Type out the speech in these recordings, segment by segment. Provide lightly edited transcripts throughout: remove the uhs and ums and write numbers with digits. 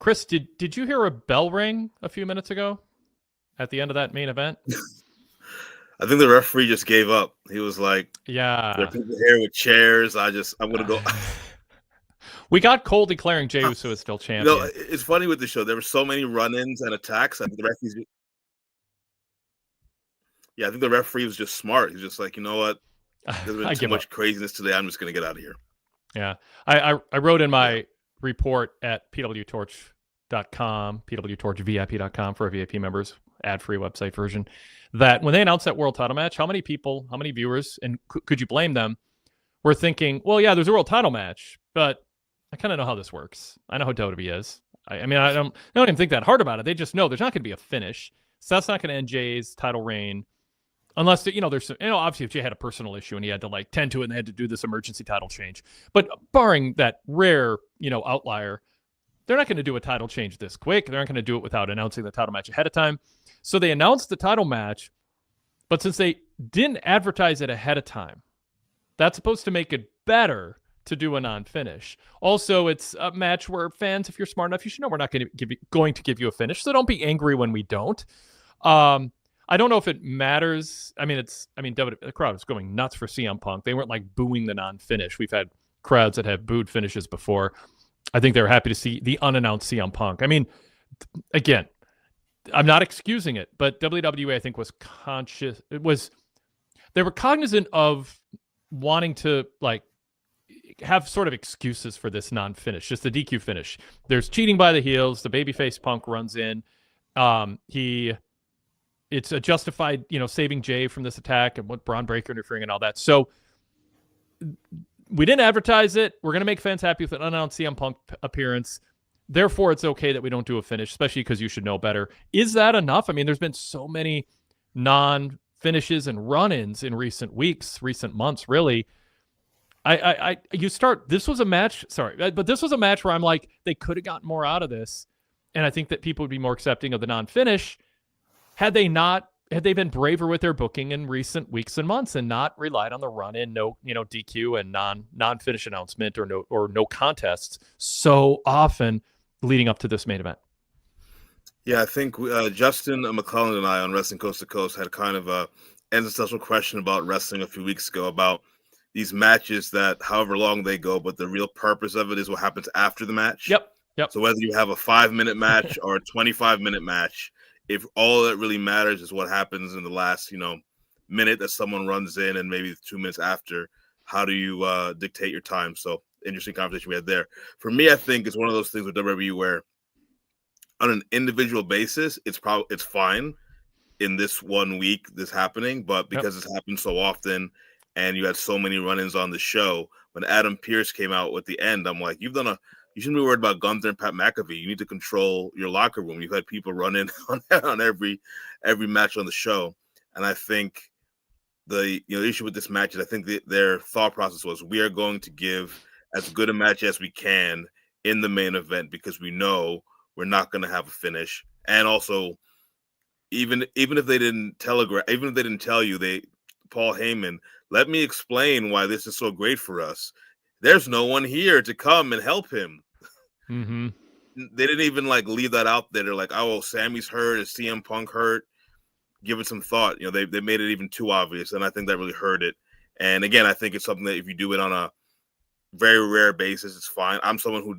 Chris, did you hear a bell ring a few minutes ago at the end of that main event? I think the referee just gave up. He was like, Yeah. there are people here with chairs. I'm going to go. We got Cole declaring Jey Uso as still champion. It's funny with the show. There were so many run-ins and attacks. I think the referees. Yeah, I think the referee was just smart. He's just like, you know what? There's been too much craziness today. I'm just going to get out of here. Yeah. I wrote in my report at PWTorch.com, PWTorchVIP.com for our VIP members, ad-free website version, that when they announced that world title match, how many viewers, and could you blame them, were thinking, well, yeah, there's a world title match, but I kind of know how this works. I know how WWE is. I mean, I don't even think that hard about it. They just know there's not going to be a finish. So that's not going to end Jay's title reign. Unless, there's, obviously if Jay had a personal issue and he had to tend to it and they had to do this emergency title change. But barring that rare, outlier, they're not going to do a title change this quick. They're not going to do it without announcing the title match ahead of time. So they announced the title match, but since they didn't advertise it ahead of time, that's supposed to make it better to do a non-finish. Also, it's a match where fans, if you're smart enough, you should know we're not going to give you a finish. So don't be angry when we don't. I don't know if it matters. The crowd was going nuts for CM Punk. They weren't booing the non-finish. We've had crowds that have booed finishes before. I think they were happy to see the unannounced CM Punk. I mean, again, I'm not excusing it, but WWE, I think, was conscious. They were cognizant of wanting to have sort of excuses for this non-finish, just the DQ finish. There's cheating by the heels. The babyface Punk runs in. It's a justified, saving Jay from this attack and what Braun Breaker interfering and all that. So we didn't advertise it. We're going to make fans happy with an unannounced CM Punk appearance. Therefore, it's okay that we don't do a finish, especially because you should know better. Is that enough? I mean, there's been so many non-finishes and run-ins in recent weeks, recent months, really. This was a match, but this was a match where I'm like, they could have gotten more out of this. And I think that people would be more accepting of the non-finish had they been braver with their booking in recent weeks and months and not relied on the run-in, DQ and non-finish announcement or no contests so often leading up to this main event. Yeah, I think Justin McClellan and I on Wrestling Coast to Coast had kind of a existential question about wrestling a few weeks ago about these matches that however long they go, but the real purpose of it is what happens after the match. Yep. So whether you have a 5-minute match or a 25-minute match, if all that really matters is what happens in the last, minute that someone runs in and maybe 2 minutes after, how do you dictate your time? So interesting conversation we had there. For me, I think it's one of those things with WWE where on an individual basis, it's fine in this 1 week, this happening, but because it's happened so often and you had so many run-ins on the show, when Adam Pearce came out with the end, I'm like, you shouldn't be worried about Gunther and Pat McAfee. You need to control your locker room. You've had people run in on every match on the show. And I think the issue with this match is I think their thought process was we are going to give as good a match as we can in the main event because we know we're not going to have a finish. And also, even if they didn't tell you, Paul Heyman, let me explain why this is so great for us. There's no one here to come and help him. Mm-hmm. They didn't even leave that out there. They're like, oh, Sammy's hurt. Is CM Punk hurt? Give it some thought. They made it even too obvious, and I think that really hurt it. And again, I think it's something that if you do it on a very rare basis, it's fine. I'm someone who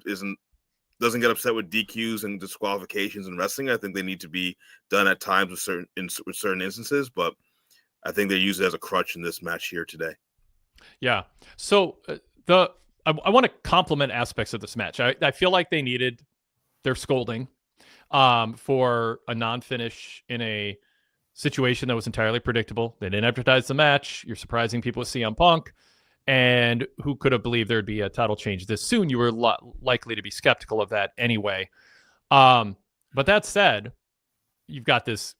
doesn't get upset with DQs and disqualifications in wrestling. I think they need to be done at times with certain instances, but I think they use it as a crutch in this match here today. Yeah. So I want to compliment aspects of this match. I feel like they needed their scolding for a non-finish in a situation that was entirely predictable. They didn't advertise the match. You're surprising people with CM Punk. And who could have believed there'd be a title change this soon? You were likely to be skeptical of that anyway. But that said, you've got this.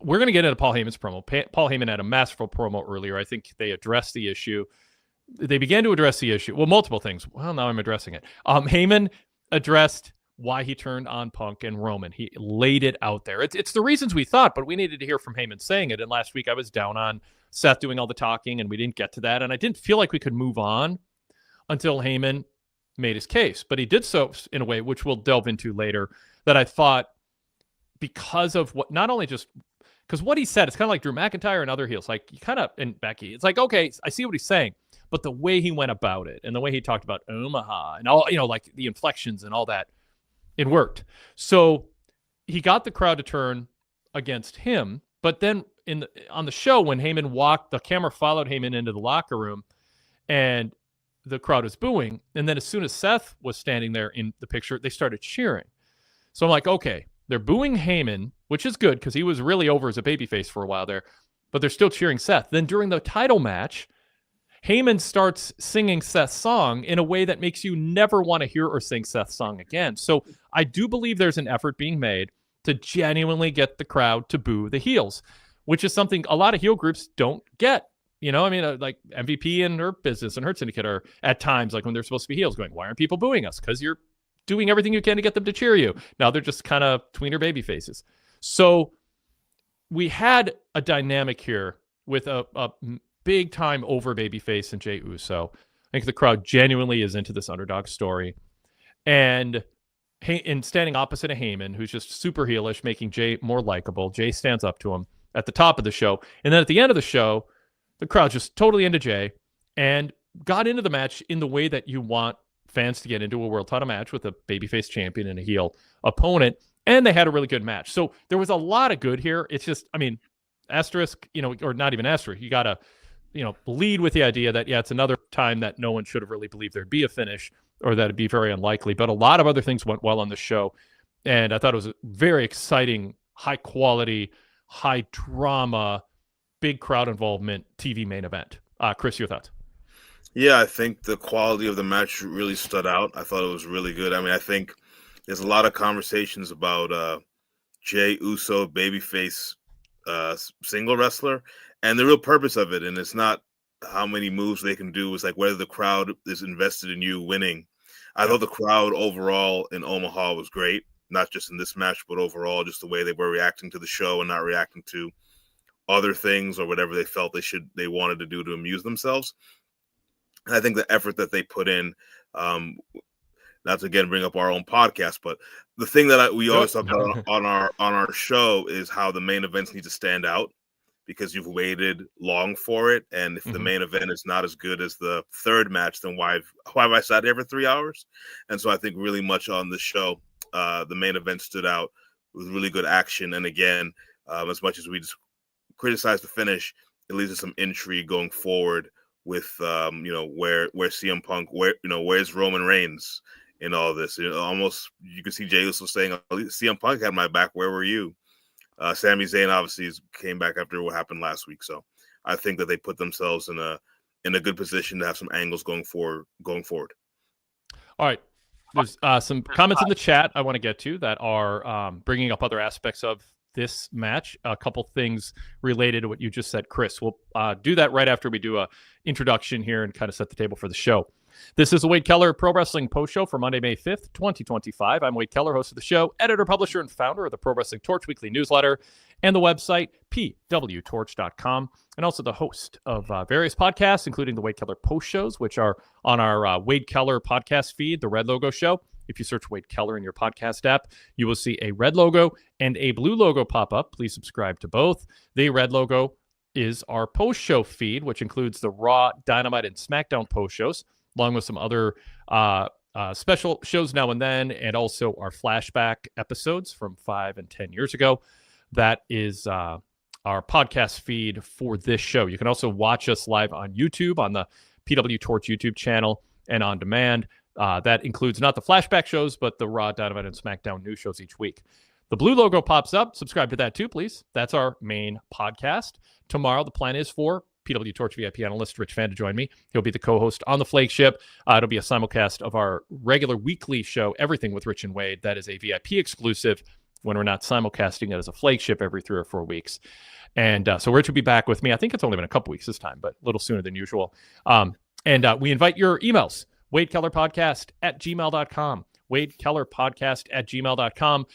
We're going to get into Paul Heyman's promo. Paul Heyman had a masterful promo earlier. I think they addressed the issue. They began to address the issue. Well, multiple things. Well, now I'm addressing it. Heyman addressed why he turned on Punk and Roman. He laid it out there. It's the reasons we thought, but we needed to hear from Heyman saying it. And last week I was down on Seth doing all the talking, and we didn't get to that. And I didn't feel like we could move on until Heyman made his case. But he did so in a way, which we'll delve into later, that I thought, because of what, not only just because what he said, it's kind of like Drew McIntyre and other heels, like you kind of, and Becky, it's like, okay, I see what he's saying, but the way he went about it and the way he talked about Omaha and all, like the inflections and all that, it worked. So he got the crowd to turn against him, but then on the show, when Heyman walked, the camera followed Heyman into the locker room and the crowd was booing. And then as soon as Seth was standing there in the picture, they started cheering. So I'm like, okay, they're booing Heyman, which is good because he was really over as a babyface for a while there, but they're still cheering Seth. Then during the title match, Heyman starts singing Seth's song in a way that makes you never want to hear or sing Seth's song again. So I do believe there's an effort being made to genuinely get the crowd to boo the heels, which is something a lot of heel groups don't get. Like MVP and Hurt Business and Hurt Syndicate are at times, like when they're supposed to be heels, going, why aren't people booing us? Because you're doing everything you can to get them to cheer you. Now they're just kind of tweener baby faces. So we had a dynamic here with a big time over babyface and Jey Uso. I think the crowd genuinely is into this underdog story. And standing opposite of Heyman, who's just super heelish, making Jey more likable. Jey stands up to him at the top of the show. And then at the end of the show, the crowd just totally into Jey and got into the match in the way that you want fans to get into a world title match with a babyface champion and a heel opponent. And they had a really good match. So there was a lot of good here. It's just, asterisk, or not even asterisk. You got to, lead with the idea that, it's another time that no one should have really believed there'd be a finish or that it'd be very unlikely. But a lot of other things went well on the show. And I thought it was a very exciting, high quality, high drama, big crowd involvement TV main event. Chris, your thoughts? Yeah, I think the quality of the match really stood out. I thought it was really good. I think there's a lot of conversations about Jey Uso, babyface single wrestler, and the real purpose of it. And it's not how many moves they can do. It's like whether the crowd is invested in you winning. I thought the crowd overall in Omaha was great, not just in this match, but overall, just the way they were reacting to the show and not reacting to other things or whatever they felt they wanted to do to amuse themselves. And I think the effort that they put in, not to again bring up our own podcast, but the thing that we always talk about on our show is how the main events need to stand out because you've waited long for it. And if the main event is not as good as the third match, then why have I sat here for 3 hours? And so I think really much on the show, the main event stood out with really good action. And again, as much as we just criticize the finish, it leads to some intrigue going forward with where CM Punk, where's Roman Reigns in all this. Almost you can see Jey Uso saying, CM Punk had my back, where were you? Sami Zayn obviously came back after what happened last week, so I think that they put themselves in a good position to have some angles going forward. All right, there's some comments in the chat I want to get to that are bringing up other aspects of this match. A couple things related to what you just said, Chris. We'll do that right after we do a introduction here and kind of set the table for the show. This is the Wade Keller Pro Wrestling Post Show for Monday, May 5th, 2025. I'm Wade Keller, host of the show, editor, publisher, and founder of the Pro Wrestling Torch weekly newsletter and the website PWTorch.com, and also the host of various podcasts, including the Wade Keller Post Shows, which are on our Wade Keller podcast feed, the Red Logo Show. If you search Wade Keller in your podcast app, you will see a red logo and a blue logo pop up. Please subscribe to both. The red logo is our post show feed, which includes the Raw, Dynamite, and SmackDown post shows, along with some other special shows now and then, and also our flashback episodes from 5 and 10 years ago. That is our podcast feed for this show. You can also watch us live on YouTube, on the PWTorch YouTube channel, and on demand. That includes not the flashback shows, but the Raw, Dynamite, and SmackDown news shows each week. The blue logo pops up. Subscribe to that too, please. That's our main podcast. Tomorrow, the plan is for PWTorch VIP analyst Rich Fan to join me. He'll be the co-host on the flagship. It'll be a simulcast of our regular weekly show, Everything with Rich and Wade. That is a VIP exclusive when we're not simulcasting it as a flagship every 3 or 4 weeks. And so Rich will be back with me. I think it's only been a couple weeks this time, but a little sooner than usual. And we invite your emails. wadekellerpodcast@gmail.com. wadekellerpodcast@gmail.com.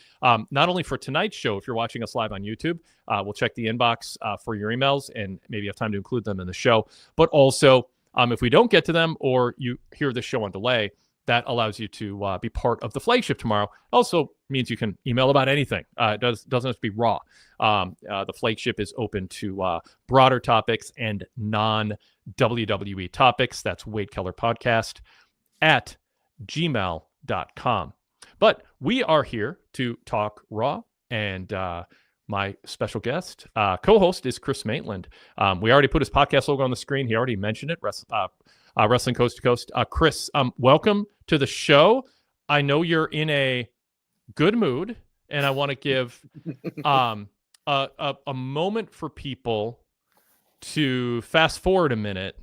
Not only for tonight's show, if you're watching us live on YouTube, we'll check the inbox for your emails and maybe have time to include them in the show. But also, if we don't get to them or you hear the show on delay, that allows you to be part of the flagship tomorrow. Also means you can email about anything. It doesn't have to be Raw. The flagship is open to broader topics and non-WWE topics. That's Wade Keller Podcast at gmail.com. But we are here to talk Raw, and my special guest, co-host, is Chris Maitland. We already put his podcast logo on the screen. He already mentioned it, Wrestling Coast to Coast. Chris, welcome to the show. I know you're in a good mood, and I want to give a moment for people to fast forward a minute.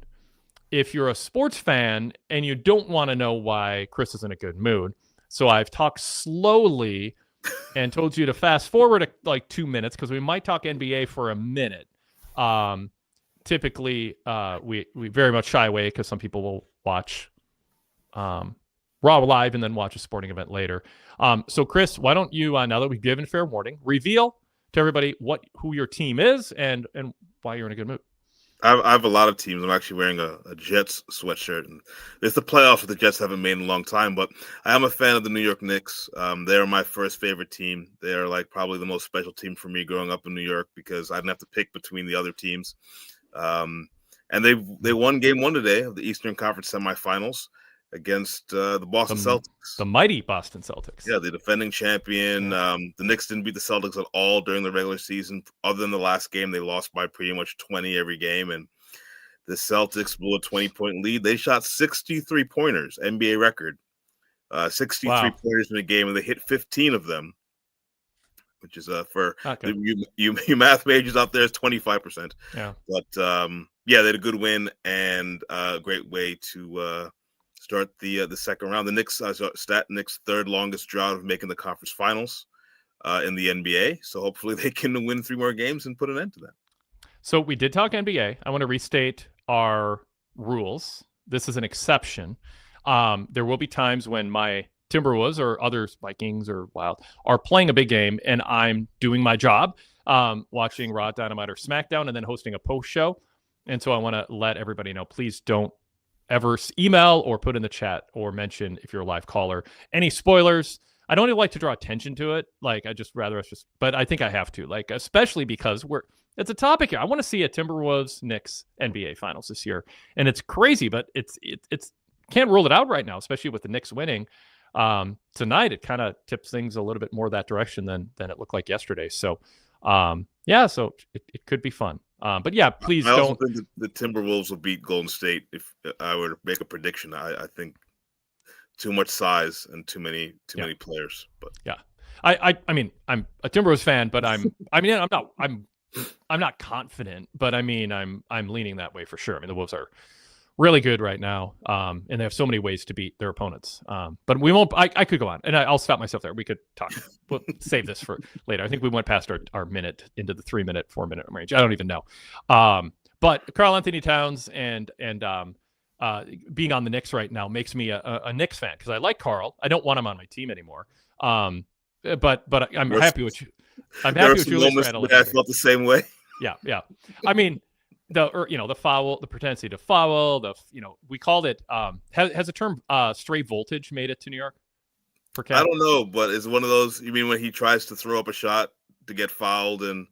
If you're a sports fan and you don't want to know why Chris is in a good mood, so I've talked slowly and told you to fast forward like 2 minutes because we might talk NBA for a minute. Typically, we very much shy away because some people will watch Raw live and then watch a sporting event later. So, Chris, why don't you, now that we've given fair warning, reveal to everybody who your team is and why you're in a good mood. I have a lot of teams. I'm actually wearing a Jets sweatshirt, and it's the playoffs that the Jets haven't made in a long time. But I am a fan of the New York Knicks. They're my first favorite team. They are like probably the most special team for me growing up in New York because I didn't have to pick between the other teams. And they won Game 1 today of the Eastern Conference semifinals against the Boston Celtics. The mighty Boston Celtics. Yeah, the defending champion. The Knicks didn't beat the Celtics at all during the regular season. Other than the last game, they lost by pretty much 20 every game. And the Celtics blew a 20-point lead. They shot 63 pointers, NBA record. 63 pointers in a game, and they hit 15 of them, which is for you math majors out there is 25%. Yeah. But yeah, they had a good win and a great way to start the second round. The Knicks, Knicks' third longest drought of making the conference finals in the NBA. So hopefully they can win 3 more games and put an end to that. So we did talk NBA. I want to restate our rules. This is an exception. There will be times when my Timberwolves or others, Vikings or Wild, are playing a big game and I'm doing my job, watching Raw, Dynamite, or SmackDown, and then hosting a post show. And so I want to let everybody know, please don't ever email or put in the chat or mention, if you're a live caller, any spoilers. I don't even like to draw attention to it. Like, but I think I have to, like, especially because it's a topic here. I want to see a Timberwolves Knicks NBA finals this year. And it's crazy, but it's can't rule it out right now, especially with the Knicks winning. Tonight, it kind of tips things a little bit more that direction than it looked like yesterday. So, so it could be fun. But yeah, please I don't. also think the Timberwolves will beat Golden State if I were to make a prediction. I think too much size and too many players. But yeah, I mean, I'm a Timberwolves fan, but I'm not confident, but I mean, I'm leaning that way for sure. I mean, the Wolves are really good right now, and they have so many ways to beat their opponents. But we won't. I could go on, and I'll stop myself there. We could talk. We'll save this for later. I think we went past our minute into the 3-minute, 4-minute range. I don't even know. But Karl Anthony Towns and being on the Knicks right now makes me a Knicks fan because I like Karl. I don't want him on my team anymore. But I'm happy with you. I'm happy with Julius Randle. I felt the same way. Yeah. I mean, the foul, the propensity to foul, we called it. Has the term stray voltage made it to New York? I don't know, but it's one of those. You mean when he tries to throw up a shot to get fouled and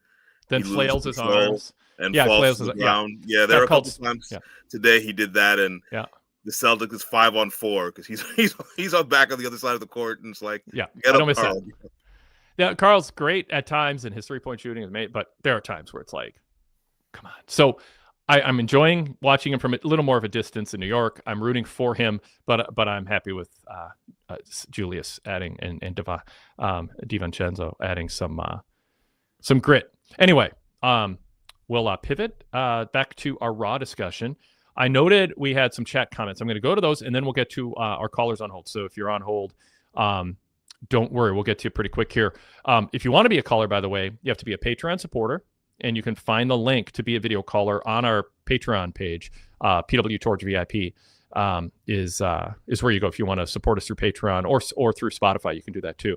then flails his arms and falls to the ground? Yeah, there are a couple times today he did that, and the Celtics is 5-on-4 because he's on back on the other side of the court, and it's like, I don't miss that. Yeah, Karl's great at times, and his 3-point shooting is made, but there are times where it's like, come on. So I'm enjoying watching him from a little more of a distance in New York. I'm rooting for him, but I'm happy with Julius adding and DiVincenzo adding some grit. Anyway, we'll pivot back to our Raw discussion. I noted we had some chat comments. I'm going to go to those, and then we'll get to our callers on hold. So if you're on hold, don't worry. We'll get to you pretty quick here. If you want to be a caller, by the way, you have to be a Patreon supporter. And you can find the link to be a video caller on our Patreon page. PWTorch VIP is where you go if you want to support us through Patreon or through Spotify. You can do that too.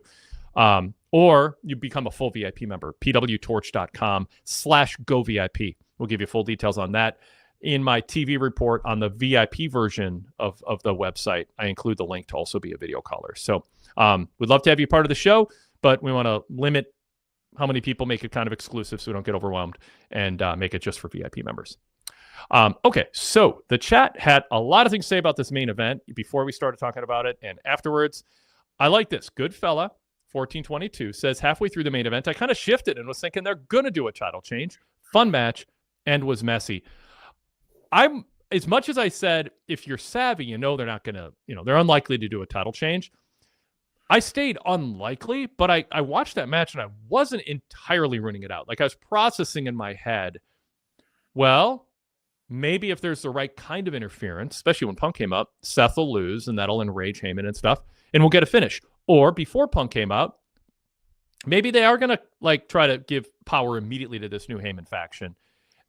Or you become a full VIP member. PWTorch.com/GoVIP. We'll give you full details on that. in my TV report on the VIP version of the website, I include the link to also be a video caller. So we'd love to have you part of the show, but we want to limit how many people, make it kind of exclusive so we don't get overwhelmed, and make it just for VIP members. Okay, so the chat had a lot of things to say about this main event before we started talking about it and afterwards. I like this. Good fella, 1422, says halfway through the main event, I kind of shifted and was thinking they're going to do a title change. Fun match, and was messy. I'm, as much as I said, if you're savvy, you know they're not going to, they're unlikely to do a title change. I stayed unlikely, but I watched that match and I wasn't entirely ruling it out. Like, I was processing in my head, well, maybe if there's the right kind of interference, especially when Punk came up, Seth will lose and that'll enrage Heyman and stuff, and we'll get a finish. Or before Punk came out, maybe they are going to try to give power immediately to this new Heyman faction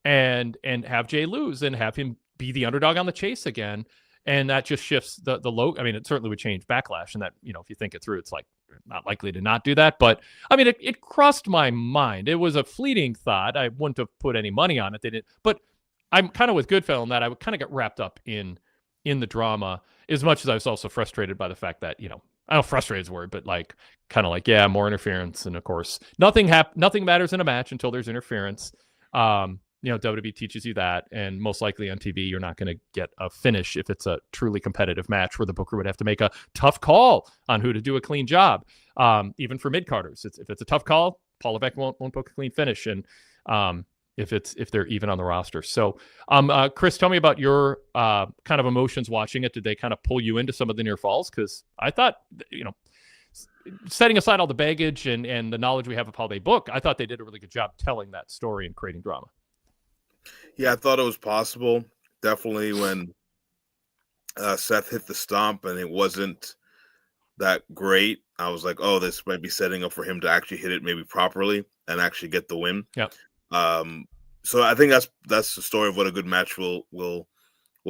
and have Jay lose and have him be the underdog on the chase again. And that just shifts the low. I mean, it certainly would change Backlash, and that, if you think it through, it's like not likely to not do that. But I mean, it crossed my mind. It was a fleeting thought. I wouldn't have put any money on it. They didn't. But I'm kind of with Goodfellow in that I would kind of get wrapped up in the drama, as much as I was also frustrated by the fact that, I don't know, frustrated is the word, but yeah, more interference. And of course, nothing matters in a match until there's interference. WWE teaches you that, and most likely on TV, you're not going to get a finish if it's a truly competitive match where the booker would have to make a tough call on who to do a clean job. Even for mid-carders, if it's a tough call, Paul Levesque won't book a clean finish, and if they're even on the roster. So, Chris, tell me about your kind of emotions watching it. Did they kind of pull you into some of the near falls? Because I thought, setting aside all the baggage and the knowledge we have of how they book, I thought they did a really good job telling that story and creating drama. Yeah, I thought it was possible. Definitely when Seth hit the stomp and it wasn't that great, I was like, oh, this might be setting up for him to actually hit it maybe properly and actually get the win. Yeah. So I think that's the story of what a good match will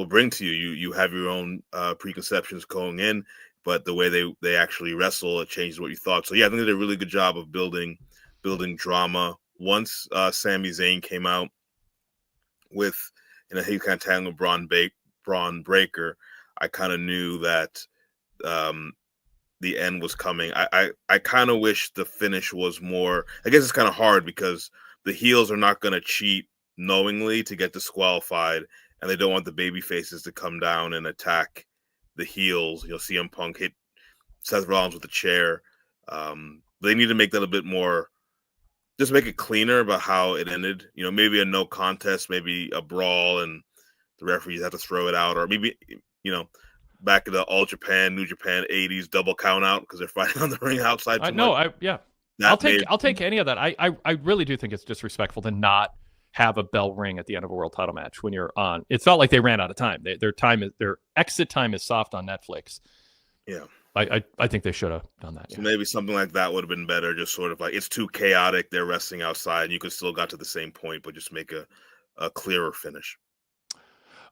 bring to you. You have your own preconceptions going in, but the way they actually wrestle, it changes what you thought. So yeah, I think they did a really good job of building drama. Once Sami Zayn came out with, he kind of tagging with Braun Breaker, I kind of knew that the end was coming. I kind of wish the finish was more. I guess it's kind of hard because the heels are not going to cheat knowingly to get disqualified, and they don't want the baby faces to come down and attack the heels. You'll see CM Punk hit Seth Rollins with a chair. They need to make that a bit more. Just make it cleaner about how it ended. Maybe a no contest, maybe a brawl, and the referees have to throw it out, or maybe back in the All Japan, New Japan '80s double count out because they're fighting on the ring outside. I'll take any of that. I really do think it's disrespectful to not have a bell ring at the end of a world title match when you're on. It's not like they ran out of time. Their exit time is soft on Netflix. Yeah. I think they should have done that. So maybe something like that would have been better. Just sort of like, it's too chaotic. They're wrestling outside. And you could still got to the same point, but just make a clearer finish.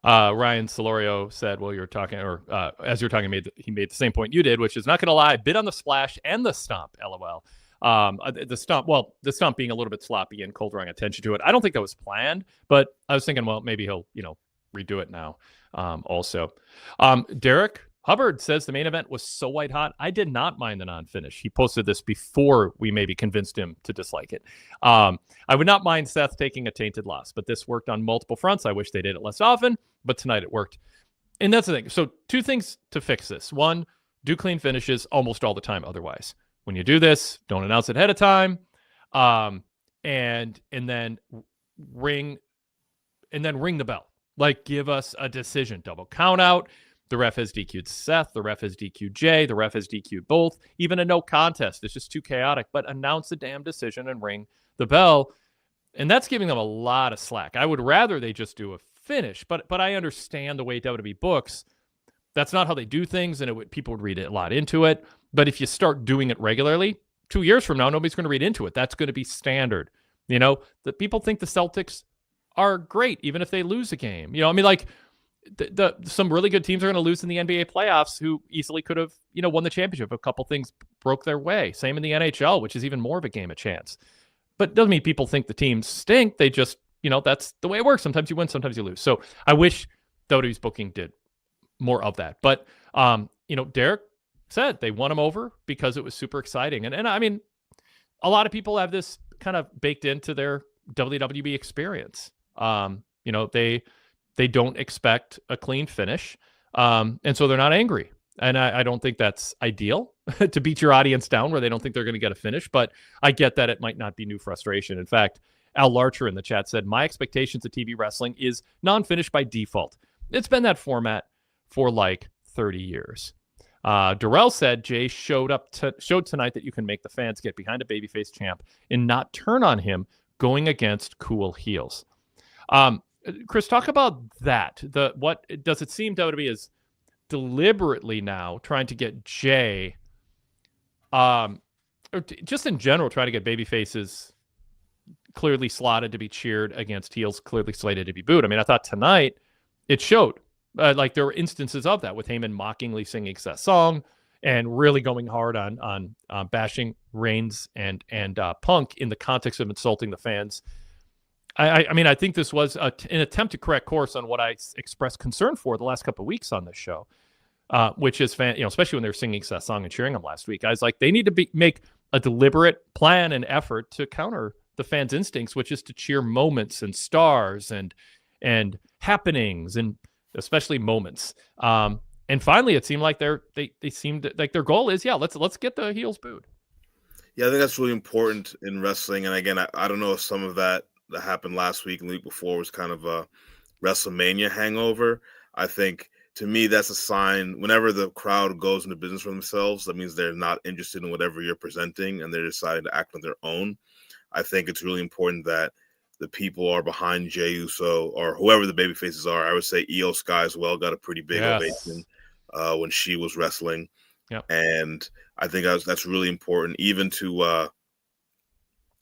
Ryan Solorio said, well, you're talking, or as you're talking, he made the same point you did, which is, not going to lie, bid on the splash and the stomp, LOL. The stomp being a little bit sloppy and Cole drawing attention to it. I don't think that was planned, but I was thinking, well, maybe he'll, redo it now. Also, Derek Hubbard says the main event was so white hot. I did not mind the non-finish. He posted this before we maybe convinced him to dislike it. I would not mind Seth taking a tainted loss, but this worked on multiple fronts. I wish they did it less often, but tonight it worked. And that's the thing. So 2 things to fix this. 1, do clean finishes almost all the time. Otherwise, when you do this, don't announce it ahead of time. And then ring the bell. Like, give us a decision. Double count out. The ref has DQ'd Seth. The ref has DQ'd Jay. The ref has DQ'd both. Even a no contest. It's just too chaotic. But announce the damn decision and ring the bell. And that's giving them a lot of slack. I would rather they just do a finish. But I understand the way WWE books. That's not how they do things, and people would read a lot into it. But if you start doing it regularly, 2 years from now, nobody's going to read into it. That's going to be standard. The people think the Celtics are great, even if they lose a game. Some really good teams are going to lose in the NBA playoffs who easily could have, won the championship. A couple things broke their way. Same in the NHL, which is even more of a game of chance. But it doesn't mean people think the teams stink. They just that's the way it works. Sometimes you win, sometimes you lose. So I wish WWE's booking did more of that. But, Derek said they won him over because it was super exciting. And I mean, a lot of people have this kind of baked into their WWE experience. They don't expect a clean finish. And so they're not angry. And I don't think that's ideal to beat your audience down where they don't think they're going to get a finish. But I get that it might not be new frustration. In fact, Al Larcher in the chat said, my expectations of TV wrestling is non-finish by default. It's been that format for like 30 years. Darrell said Jay showed tonight that you can make the fans get behind a babyface champ and not turn on him going against cool heels. Chris, talk about that. What does it seem WWE is deliberately now trying to get Jay, or just in general, trying to get babyfaces clearly slotted to be cheered against heels clearly slated to be booed. I mean, I thought tonight it showed. Like there were instances of that with Heyman mockingly singing Seth's song and really going hard on bashing Reigns and Punk in the context of insulting the fans. I mean, I think this was an attempt to correct course on what I expressed concern for the last couple of weeks on this show, which is, especially when they were singing Seth's song and cheering him last week. I was like, they need to make a deliberate plan and effort to counter the fans' instincts, which is to cheer moments and stars and happenings and especially moments. And finally, it seemed like they seemed like their goal is, let's get the heels booed. Yeah, I think that's really important in wrestling. And again, I don't know if some of that happened last week and the week before was kind of a WrestleMania hangover. I think to me, that's a sign whenever the crowd goes into business for themselves, that means they're not interested in whatever you're presenting and they're deciding to act on their own. I think it's really important that the people are behind Jey Uso or whoever the baby faces are. I would say Io Sky as well got a pretty big ovation when she was wrestling. Yep. And I think that's really important. Even to,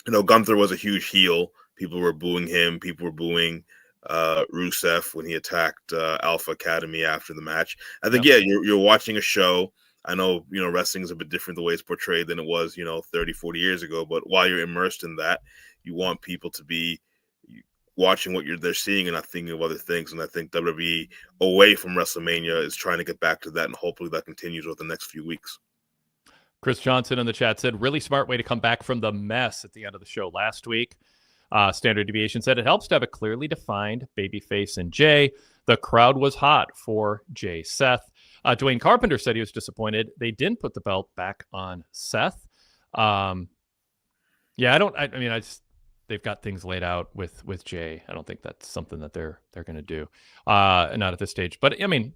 Gunther was a huge heel. People were booing him. People were booing Rusev when he attacked Alpha Academy after the match. I think, you're watching a show. I know, wrestling is a bit different the way it's portrayed than it was, 30, 40 years ago. But while you're immersed in that, you want people to be watching what they're seeing and not thinking of other things. And I think WWE, away from WrestleMania, is trying to get back to that, and hopefully that continues over the next few weeks. Chris Johnson in the chat said, really smart way to come back from the mess at the end of the show last week. Standard Deviation said, it helps to have a clearly defined babyface in Jay. The crowd was hot for Jay Seth. Dwayne Carpenter said he was disappointed they didn't put the belt back on Seth. They've got things laid out with Jay. I don't think that's something that they're going to do. Not at this stage. But I mean,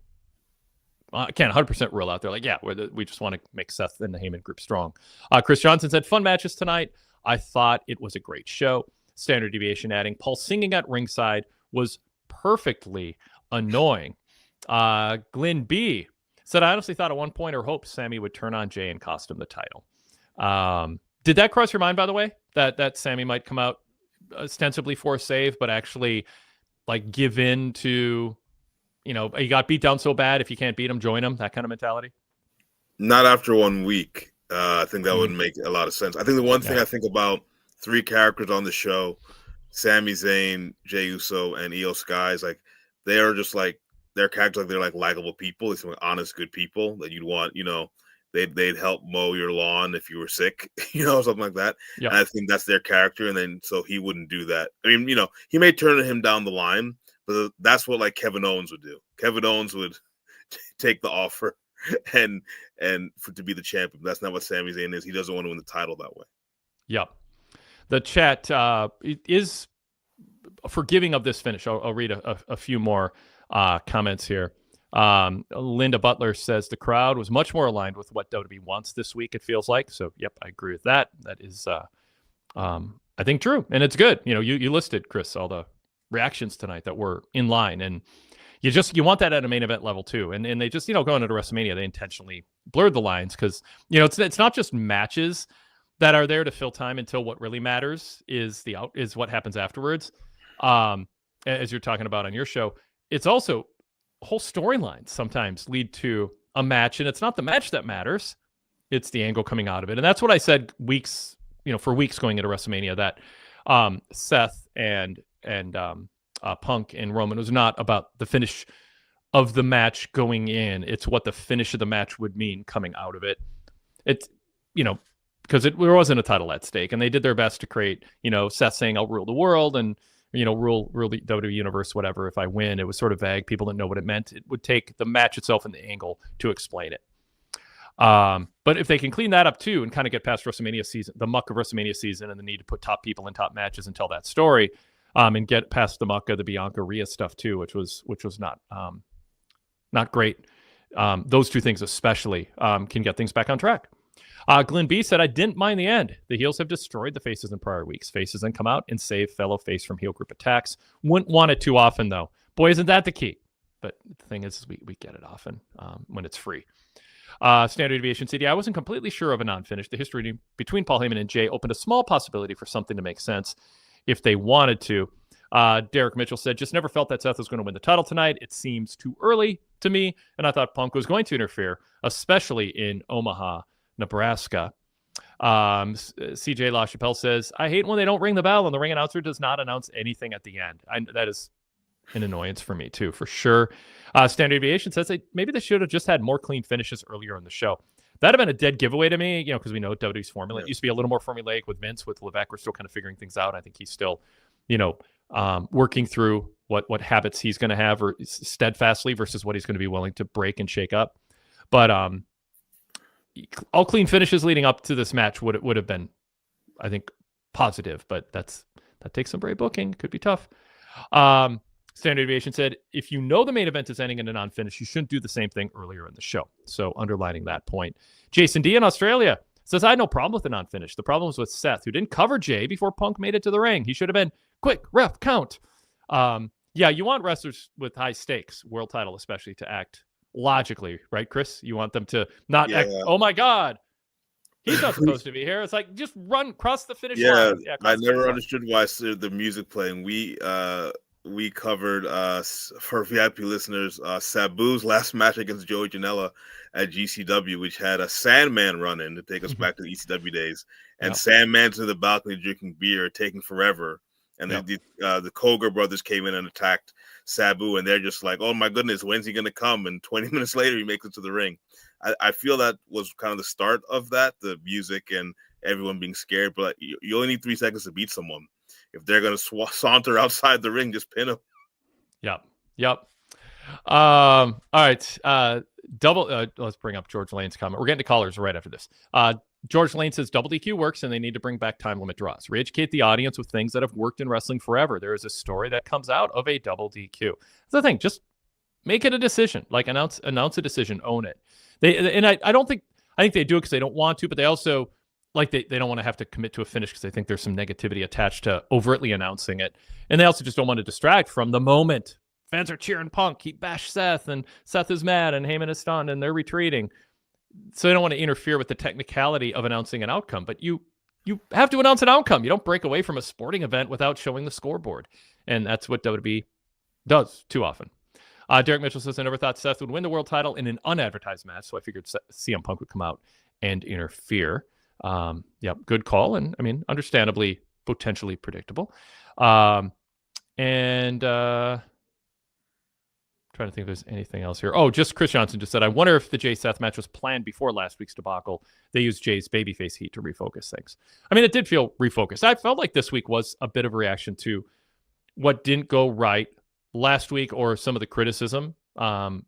I can't 100% rule out. They're like, we just want to make Seth and the Heyman group strong. Chris Johnson said, fun matches tonight. I thought it was a great show. Standard Deviation adding, Paul singing at ringside was perfectly annoying. Glenn B said, I honestly thought at one point or hoped Sammy would turn on Jay and cost him the title. Did that cross your mind, by the way, that Sammy might come out ostensibly for a save, but actually like give in to, he got beat down so bad, if you can't beat him, join him, that kind of mentality? Not after 1 week. I think that would make a lot of sense. I think the one thing I think about three characters on the show, Sami Zayn, Jey Uso, and Io Sky, is like they are just like their characters, like they're like likable people. They're some honest, good people that you'd want, they'd help mow your lawn if you were sick, something like that. Yep. And I think that's their character. And then so he wouldn't do that. I mean, he may turn him down the line, but that's what like Kevin Owens would do. Kevin Owens would take the offer and to be the champion. That's not what Sami Zayn is. He doesn't want to win the title that way. Yep. The chat is forgiving of this finish. I'll read a few more comments here. Linda Butler says the crowd was much more aligned with what WWE wants this week, it feels like. So, yep, I agree with that. That is, I think, true. And it's good. You listed, Chris, all the reactions tonight that were in line. And you want that at a main event level, too. And they just, going into WrestleMania, they intentionally blurred the lines because, it's not just matches that are there to fill time until what really matters is what happens afterwards. As you're talking about on your show, it's also whole storylines sometimes lead to a match, and it's not the match that matters. It's the angle coming out of it. And that's what I said for weeks going into WrestleMania, that Seth and Punk and Roman was not about the finish of the match going in. It's what the finish of the match would mean coming out of it. It's, because there wasn't a title at stake, and they did their best to create, Seth saying, "I'll rule the world," and rule the WWE universe, whatever. If I win, it was sort of vague. People didn't know what it meant. It would take the match itself and the angle to explain it. But if they can clean that up too, and kind of get past WrestleMania season, the muck of WrestleMania season, and the need to put top people in top matches and tell that story, and get past the muck of the Bianca Rhea stuff too, which was not great. Those two things especially can get things back on track. Glenn B said, "I didn't mind the end. The heels have destroyed the faces in prior weeks. Faces then come out and save fellow face from heel group attacks. Wouldn't want it too often, though. Boy, isn't that the key?" But the thing is we get it often when it's free. Standard Deviation CD, "I wasn't completely sure of a non-finish. The history between Paul Heyman and Jay opened a small possibility for something to make sense if they wanted to." Derek Mitchell said, "Just never felt that Seth was going to win the title tonight. It seems too early to me, and I thought Punk was going to interfere, especially in Omaha, Nebraska." CJ LaChapelle says, "I hate when they don't ring the bell and the ring announcer does not announce anything at the end." That is an annoyance for me too, for sure. Standard Deviation says maybe they should have just had more clean finishes earlier in the show. That'd have been a dead giveaway to me, because we know WWE's formula. It used to be a little more formulaic with Vince. With Levesque, we're still kind of figuring things out. I think he's still, working through what habits he's going to have or steadfastly versus what he's going to be willing to break and shake up. But all clean finishes leading up to this match would have been, I think, positive. But that takes some brave booking. Could be tough. Standard Deviation said, "If you know the main event is ending in a non-finish, you shouldn't do the same thing earlier in the show." So underlining that point. Jason D in Australia says, "I had no problem with the non-finish. The problem was with Seth, who didn't cover Jay before Punk made it to the ring. He should have been quick, ref, count." Yeah, you want wrestlers with high stakes, world title especially, to act logically, right, Chris? You want them to not act, "Oh my God, he's not supposed to be here." It's like, just run, cross the finish line. Yeah, I never understood why the music playing. We covered, for VIP listeners, Sabu's last match against Joey Janela at GCW, which had a Sandman run in to take us back to the ECW days. And Sandman's in the balcony drinking beer, taking forever. And then the Koger brothers came in and attacked Sabu, and they're just like, "Oh my goodness, when's he going to come?" And 20 minutes later, he makes it to the ring. I feel that was kind of the start of that, the music and everyone being scared. But you only need 3 seconds to beat someone. If they're going to saunter outside the ring, just pin them. Yep. All right. Let's bring up George Lane's comment. We're getting to callers right after this. George Lane says double DQ works and they need to bring back time limit draws. Re-educate the audience with things that have worked in wrestling forever. There is a story that comes out of a double DQ. That's the thing. Just make it a decision. Like announce a decision, own it. I think they do it because they don't want to, but they also they don't want to have to commit to a finish because they think there's some negativity attached to overtly announcing it. And they also just don't want to distract from the moment. Fans are cheering Punk. He bashed Seth, and Seth is mad, and Heyman is stunned, and they're retreating. So they don't want to interfere with the technicality of announcing an outcome. But you have to announce an outcome. You don't break away from a sporting event without showing the scoreboard. And that's what WWE does too often. Derek Mitchell says, "I never thought Seth would win the world title in an unadvertised match, so I figured CM Punk would come out and interfere." Good call. And I mean, understandably, potentially predictable. Trying to think if there's anything else here. Oh, just Chris Johnson just said, "I wonder if the Jay Seth match was planned before last week's debacle. They used Jay's babyface heat to refocus things." I mean, it did feel refocused. I felt like this week was a bit of a reaction to what didn't go right last week or some of the criticism. I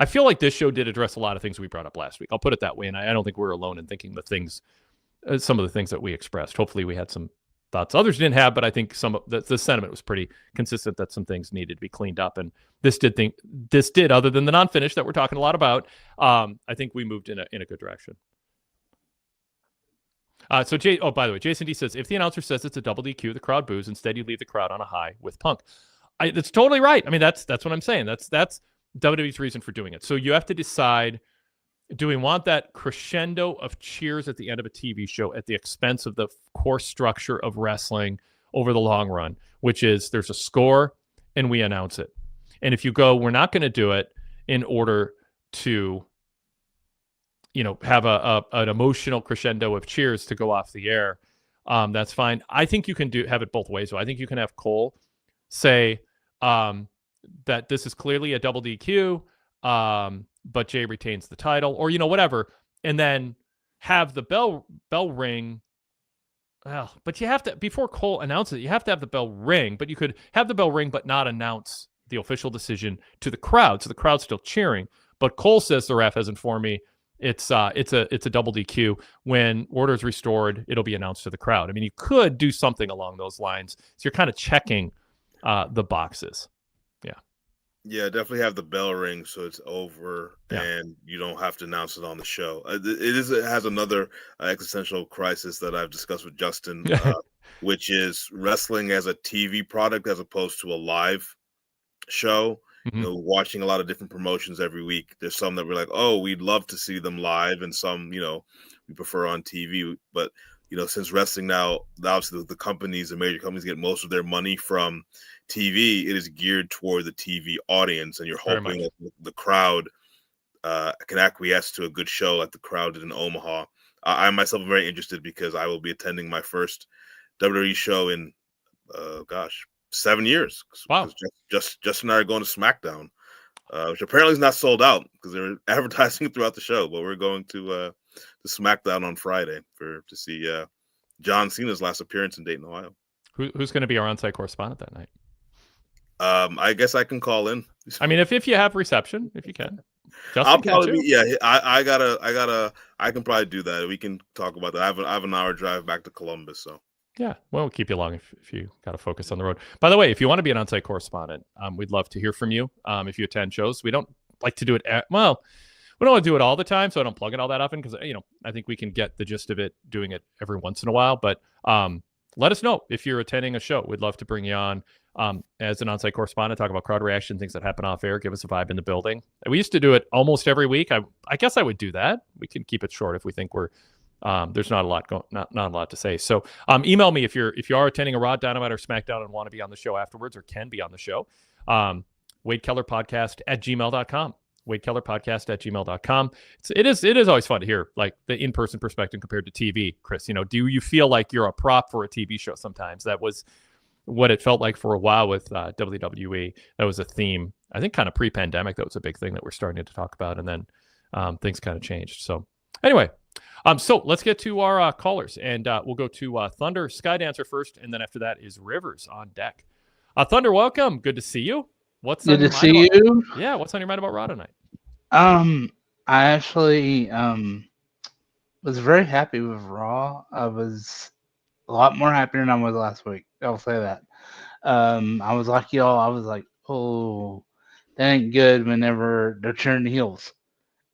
feel like this show did address a lot of things we brought up last week. I'll put it that way. And I don't think we're alone in thinking some of the things that we expressed. Hopefully we had some thoughts others didn't have, but I think some of the sentiment was pretty consistent that some things needed to be cleaned up. And this did, other than the non-finish that we're talking a lot about, I think we moved in a good direction. By the way, Jason D says, "If the announcer says it's a double DQ, the crowd boos. Instead, you leave the crowd on a high with Punk." That's totally right. I mean, that's what I'm saying. That's WWE's reason for doing it. So you have to decide, do we want that crescendo of cheers at the end of a TV show at the expense of the core structure of wrestling over the long run, which is there's a score and we announce it. And if you go, we're not going to do it in order to, have an emotional crescendo of cheers to go off the air, that's fine. I think you can have it both ways. So I think you can have Cole say that this is clearly a double DQ, but Jay retains the title, or whatever, and then have the bell ring. Well, but you have to, before Cole announces it, you have to have the bell ring. But you could have the bell ring, but not announce the official decision to the crowd, so the crowd's still cheering. But Cole says the ref has informed me it's a double DQ. When order is restored, it'll be announced to the crowd. I mean, you could do something along those lines. So you're kind of checking the boxes. Yeah, definitely have the bell ring so it's over and you don't have to announce it on the show. It has another existential crisis that I've discussed with Justin, which is wrestling as a TV product as opposed to a live show. Mm-hmm. Watching a lot of different promotions every week. There's some that we're like, oh, we'd love to see them live, and some, we prefer on TV. But since wrestling now, obviously the major companies get most of their money from TV, it is geared toward the TV audience, and you're hoping that the crowd can acquiesce to a good show like the crowd did in Omaha. I myself am very interested because I will be attending my first WWE show in 7 years. Wow. Justin and I are going to SmackDown, which apparently is not sold out because they're advertising it throughout the show. But we're going to SmackDown on Friday to see John Cena's last appearance in Dayton, Ohio. Who's going to be our on-site correspondent that night? I guess I can call in. I mean, if you have reception, if you can. Justin I'll probably be. Yeah, I can probably do that. We can talk about that. I have an hour drive back to Columbus, so. Yeah, well, we'll keep you along if you got to focus on the road. By the way, if you want to be an on-site correspondent, we'd love to hear from you. If you attend shows, we don't like to do it. We don't want to do it all the time, so I don't plug it all that often because I think we can get the gist of it doing it every once in a while. But let us know if you're attending a show. We'd love to bring you on as an on-site correspondent, talk about crowd reaction, things that happen off air, give us a vibe in the building. We used to do it almost every week. I guess I would do that. We can keep it short if we think we're. There's not a lot not a lot to say. So email me if you are attending a Raw, Dynamite, or SmackDown and want to be on the show afterwards or can be on the show. wadekellerpodcast@gmail.com. wadekellerpodcast@gmail.com. It is always fun to hear like the in-person perspective compared to TV. Chris, do you feel like you're a prop for a TV show sometimes? That was what it felt like for a while with WWE. That was a theme. I think kind of pre-pandemic, that was a big thing that we're starting to talk about. And then things kind of changed. So anyway, so let's get to our callers, and we'll go to Thunder Skydancer first, and then after that is Rivers on deck. Thunder, welcome. Good to see you. What's good to see you? Yeah, what's on your mind about Raw tonight? I actually was very happy with Raw. I was a lot more happier than I was last week. I'll say that. I was like y'all. I was like, oh, that ain't good whenever they're turning heels.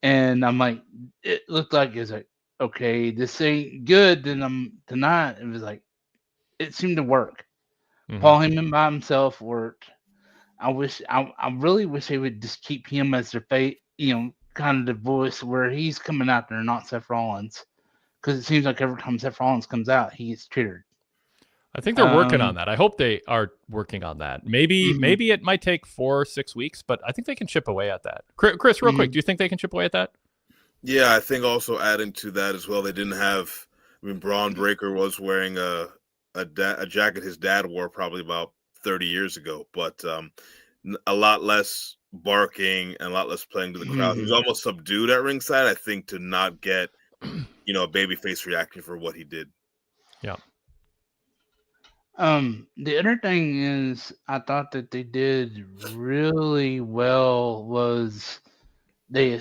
And I'm like, it looked like it's like, okay, this ain't good. Then tonight it was like, it seemed to work. Mm-hmm. Paul Heyman by himself worked. I really wish they would just keep him as their fate, kind of the voice where he's coming out there, not Seth Rollins, because it seems like every time Seth Rollins comes out, he gets triggered. I think they're working on that. I hope they are working on that. Maybe it might take 4 or 6 weeks, but I think they can chip away at that. Chris, real quick, do you think they can chip away at that? Yeah, I think also adding to that as well, they didn't have. Braun Breaker was wearing a jacket his dad wore probably about 30 year ago, but a lot less barking and a lot less playing to the crowd. He was almost subdued at ringside, I think, to not get a babyface reaction for what he did. Yeah. The other thing is, I thought that they did really well was they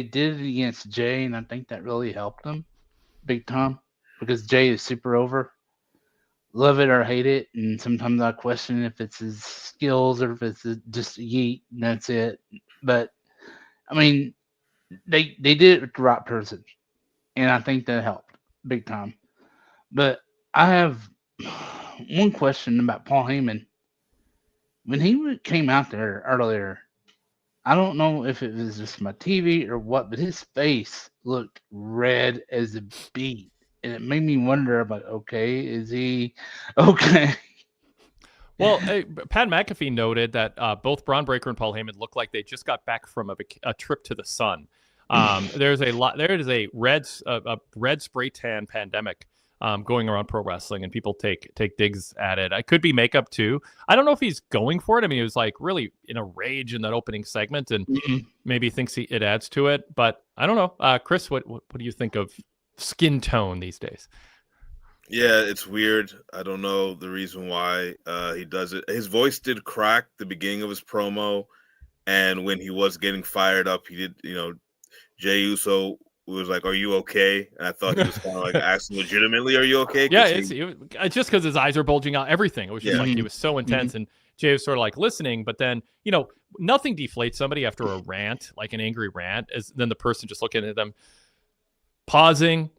did it against Jay, and I think that really helped them big time because Jay is super over. Love it or hate it, and sometimes I question if it's his skills or if it's just a yeet, and that's it. But I mean, they did it with the right person, and I think that helped big time. But I have one question about Paul Heyman. When he came out there earlier, I don't know if it was just my TV or what, but his face looked red as a beet. And it made me wonder about, okay, is he okay? Well, Pat McAfee noted that both Braun Breaker and Paul Heyman look like they just got back from a trip to the sun. There is a red spray tan pandemic going around pro wrestling, and people take digs at it. I could be makeup too. I don't know if he's going for it. I mean, he was like really in a rage in that opening segment, and maybe thinks it adds to it. But I don't know. Chris, what do you think of skin tone these days? Yeah, it's weird. I don't know the reason why he does it. His voice did crack the beginning of his promo, and when he was getting fired up, he did. Jey Uso was like, "Are you okay?" And I thought he was kind of like asking legitimately, "Are you okay?" Yeah, it's just because his eyes are bulging out. Everything. It was just like he was so intense, and Jey was sort of like listening, but then nothing deflates somebody after a rant, like an angry rant, as then the person just looking at them, pausing,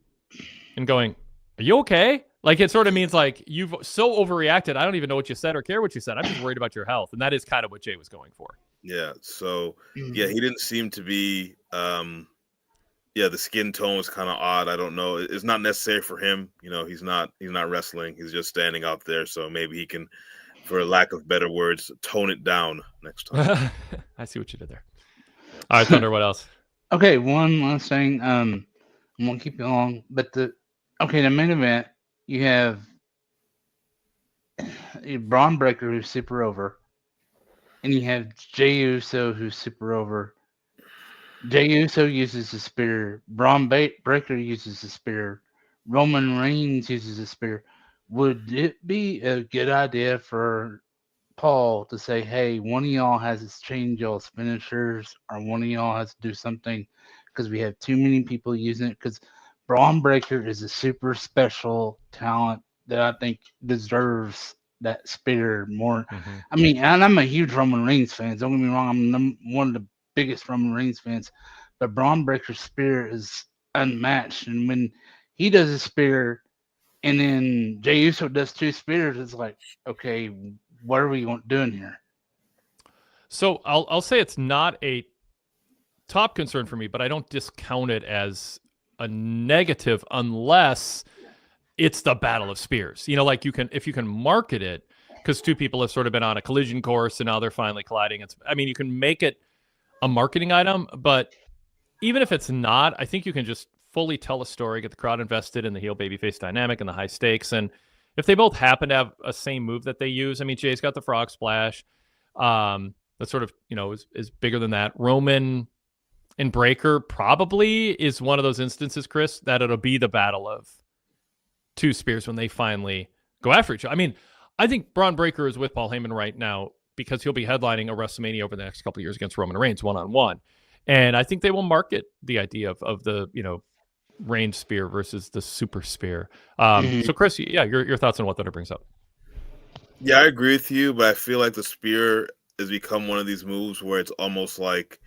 and going, "Are you okay?" Like it sort of means like you've so overreacted. I don't even know what you said or care what you said. I'm just worried about your health, and that is kind of what Jey was going for. Yeah. So yeah, he didn't seem to be. The skin tone was kind of odd. I don't know. It's not necessary for him. He's not wrestling. He's just standing out there. So maybe he can, for lack of better words, tone it down next time. I see what you did there. All right, Thunder, what else? Okay, one last thing. I won't keep you long, but the main event, you have Braun Breaker, who's super over, and you have Jey Uso, who's super over. Jey Uso uses the spear. Braun Breaker uses the spear. Roman Reigns uses the spear. Would it be a good idea for Paul to say, "Hey, one of y'all has to change y'all's finishers, or one of y'all has to do something because we have too many people using it"? Because Braun Breaker is a super special talent that I think deserves that spear more. I mean, and I'm a huge Roman Reigns fan. Don't get me wrong. I'm one of the biggest Roman Reigns fans, but Braun Breaker's spear is unmatched. And when he does a spear, and then Jey Uso does two spears, it's like, okay, what are we doing here? So I'll say it's not a top concern for me, but I don't discount it as a negative unless it's the battle of spears. Like if you can market it, because two people have sort of been on a collision course and now they're finally colliding. You can make it a marketing item, but even if it's not, I think you can just fully tell a story, get the crowd invested in the heel babyface dynamic and the high stakes. And if they both happen to have a same move that they use, Jay's got the frog splash. That sort of, is bigger than that. Roman and Breaker probably is one of those instances, Chris, that it'll be the battle of two spears when they finally go after each other. I think Braun Breaker is with Paul Heyman right now because he'll be headlining a WrestleMania over the next couple of years against Roman Reigns one-on-one. And I think they will market the idea of the, Reigns spear versus the super spear. So Chris, your thoughts on what that brings up? Yeah, I agree with you, but I feel like the spear has become one of these moves where it's almost like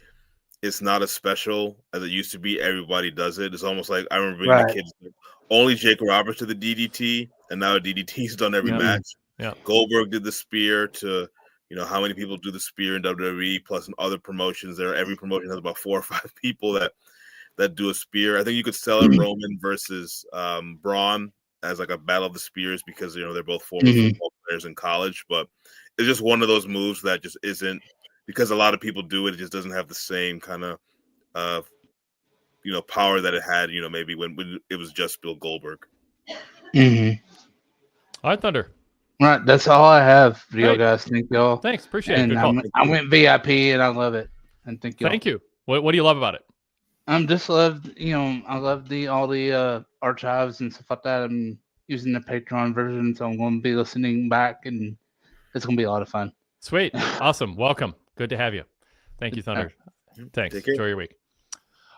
it's not as special as it used to be. Everybody does it. It's almost like I remember being a kid, only Jake Roberts to the DDT, and now DDT's done every match. Yeah. Goldberg did the spear to, how many people do the spear in WWE, plus in other promotions. Every promotion has about 4 or 5 people that do a spear. I think you could sell it Roman versus Braun as like a battle of the spears because they're both former football players in college, but it's just one of those moves that just isn't, because a lot of people do it. It just doesn't have the same kind of power that it had, maybe when it was just Bill Goldberg. All right, Thunder. Right, that's all I have for you guys. Thank y'all. Thanks, appreciate it. I went VIP and I love it. And thank you. Thank you. What do you love about it? Just loved, I love all the archives and stuff like that. I'm using the Patreon version, so I'm going to be listening back, and it's going to be a lot of fun. Sweet, awesome, welcome, good to have you. Thank you, Thunder. Thanks. Enjoy your week.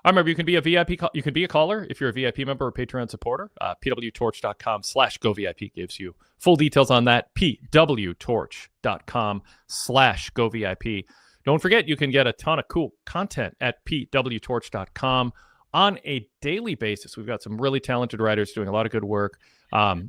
I remember you can be a VIP. You can be a caller if you're a VIP member or Patreon supporter. PWTorch.com/GoVIP gives you full details on that. PWTorch.com/GoVIP. Don't forget, you can get a ton of cool content at PWTorch.com on a daily basis. We've got some really talented writers doing a lot of good work,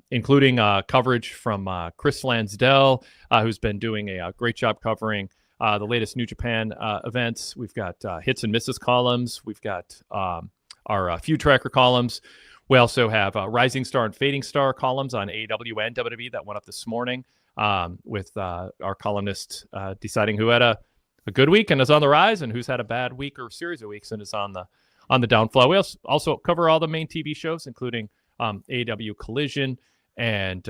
including coverage from Chris Lansdell, who's been doing a great job covering the latest New Japan events. We've got hits and misses columns. We've got our feud tracker columns. We also have Rising Star and Fading Star columns on AEW and WWE that went up this morning with our columnist deciding who had a good week and is on the rise and who's had a bad week or series of weeks and is on the downflow. We also cover all the main TV shows, including AEW Collision, and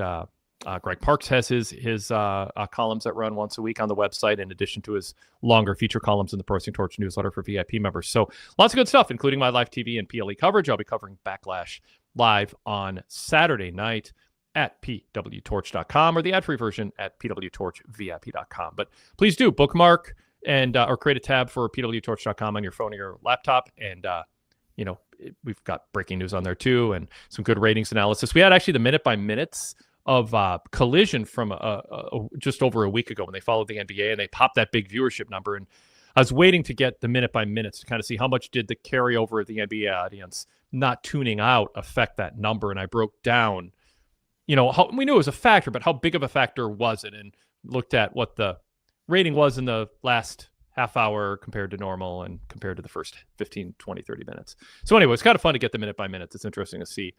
Greg Parks has his columns that run once a week on the website, in addition to his longer feature columns in the Pro Wrestling Torch newsletter for VIP members. So lots of good stuff, including my live TV and PLE coverage. I'll be covering Backlash live on Saturday night at PWTorch.com, or the ad-free version at PWTorchVIP.com. But please do bookmark and or create a tab for PWTorch.com on your phone or your laptop, and we've got breaking news on there too, and some good ratings analysis. We had actually the minute by minutes of Collision from just over a week ago when they followed the NBA, and they popped that big viewership number. And I was waiting to get the minute by minutes to kind of see how much did the carryover of the NBA audience not tuning out affect that number. And I broke down, how we knew it was a factor, but how big of a factor was it? And looked at what the rating was in the last half hour compared to normal and compared to the first 15, 20, 30 minutes. So anyway, it's kind of fun to get the minute by minutes. It's interesting to see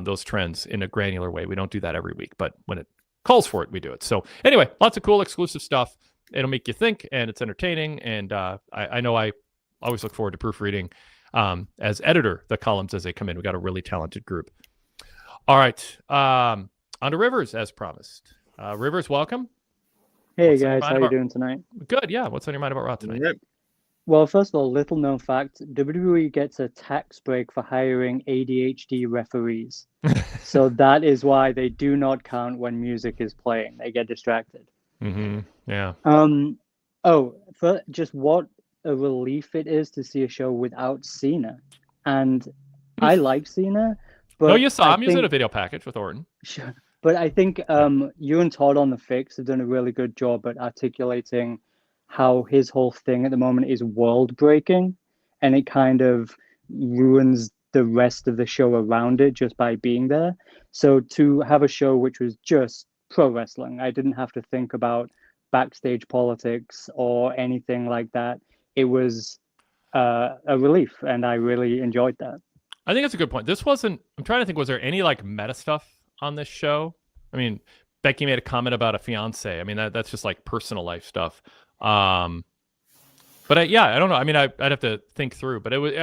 those trends in a granular way. We don't do that every week, but when it calls for it, we do it. So anyway, lots of cool exclusive stuff. It'll make you think, and it's entertaining. And I know I always look forward to proofreading as editor the columns as they come in. We got a really talented group. All right, on to Rivers as promised. Rivers, welcome. Hey guys, how are you doing tonight? Good, yeah. What's on your mind about Raw tonight? Right. Well, first of all, little known fact, WWE gets a tax break for hiring ADHD referees. So that is why they do not count when music is playing. They get distracted. Mm-hmm. Yeah. For just what a relief it is to see a show without Cena. And I like Cena, but you saw him. He was in a video package with Orton. Sure. But I think you and Todd on The Fix have done a really good job at articulating how his whole thing at the moment is world breaking, and it kind of ruins the rest of the show around it just by being there. So to have a show which was just pro wrestling, I didn't have to think about backstage politics or anything like that. It was a relief, and I really enjoyed that. I think that's a good point. This wasn't, I'm trying to think, was there any like meta stuff on this show? I mean, Becky made a comment about a fiance. I mean, that's just like personal life stuff. But I don't know. I mean, I'd have to think through, but it was,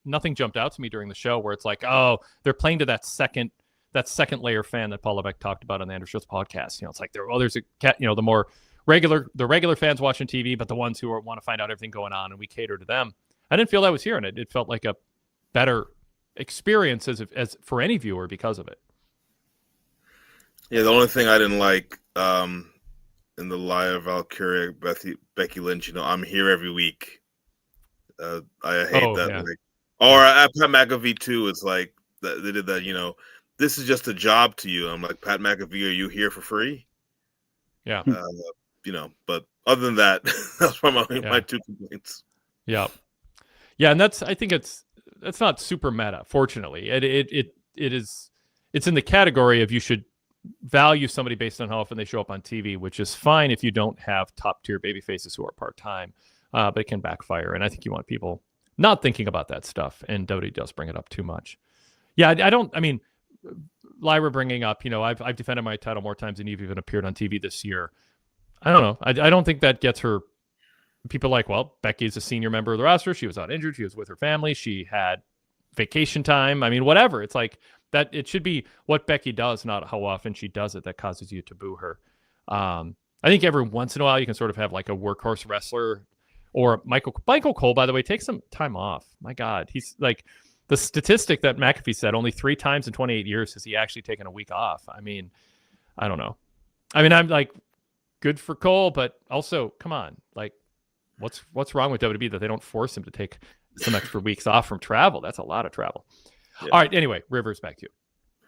nothing jumped out to me during the show where it's like, oh, they're playing to that second layer fan that Paul Levesque talked about on the Andrew Schultz podcast. It's like there's a cat, the more regular fans watching TV, but the ones who want to find out everything going on, and we cater to them. I didn't feel that was here, and it felt like a better experience as for any viewer because of it. Yeah, the only thing I didn't like in the Lie of Valkyria, Becky Lynch, I'm here every week. I hate that. Yeah. Or at Pat McAfee too, it's like they did that, this is just a job to you. I'm like, Pat McAfee, are you here for free? Yeah. But other than that, that's probably my two complaints. Yeah. Yeah, and I think that's not super meta, fortunately. It's in the category of you should value somebody based on how often they show up on TV, which is fine if you don't have top tier baby faces who are part-time, but it can backfire. And I think you want people not thinking about that stuff, and WWE does bring it up too much. Yeah, Lyra bringing up, I've defended my title more times than you've even appeared on TV this year. I don't know. I don't think that gets her. People are like, well, Becky's a senior member of the roster. She was out injured. She was with her family. She had vacation time. I mean, whatever. It's like that. It should be what Becky does, not how often she does it, that causes you to boo her. I think every once in a while you can sort of have like a workhorse wrestler, or Michael Cole, by the way, take some time off. My God, he's like the statistic that McAfee said, only 3 times in 28 years has he actually taken a week off. I mean, I don't know. I mean, I'm like, good for Cole, but also, come on, like, what's wrong with WWE that they don't force him to take some extra weeks off from travel? That's a lot of travel. Yeah. All right. Anyway, Rivers, back to you.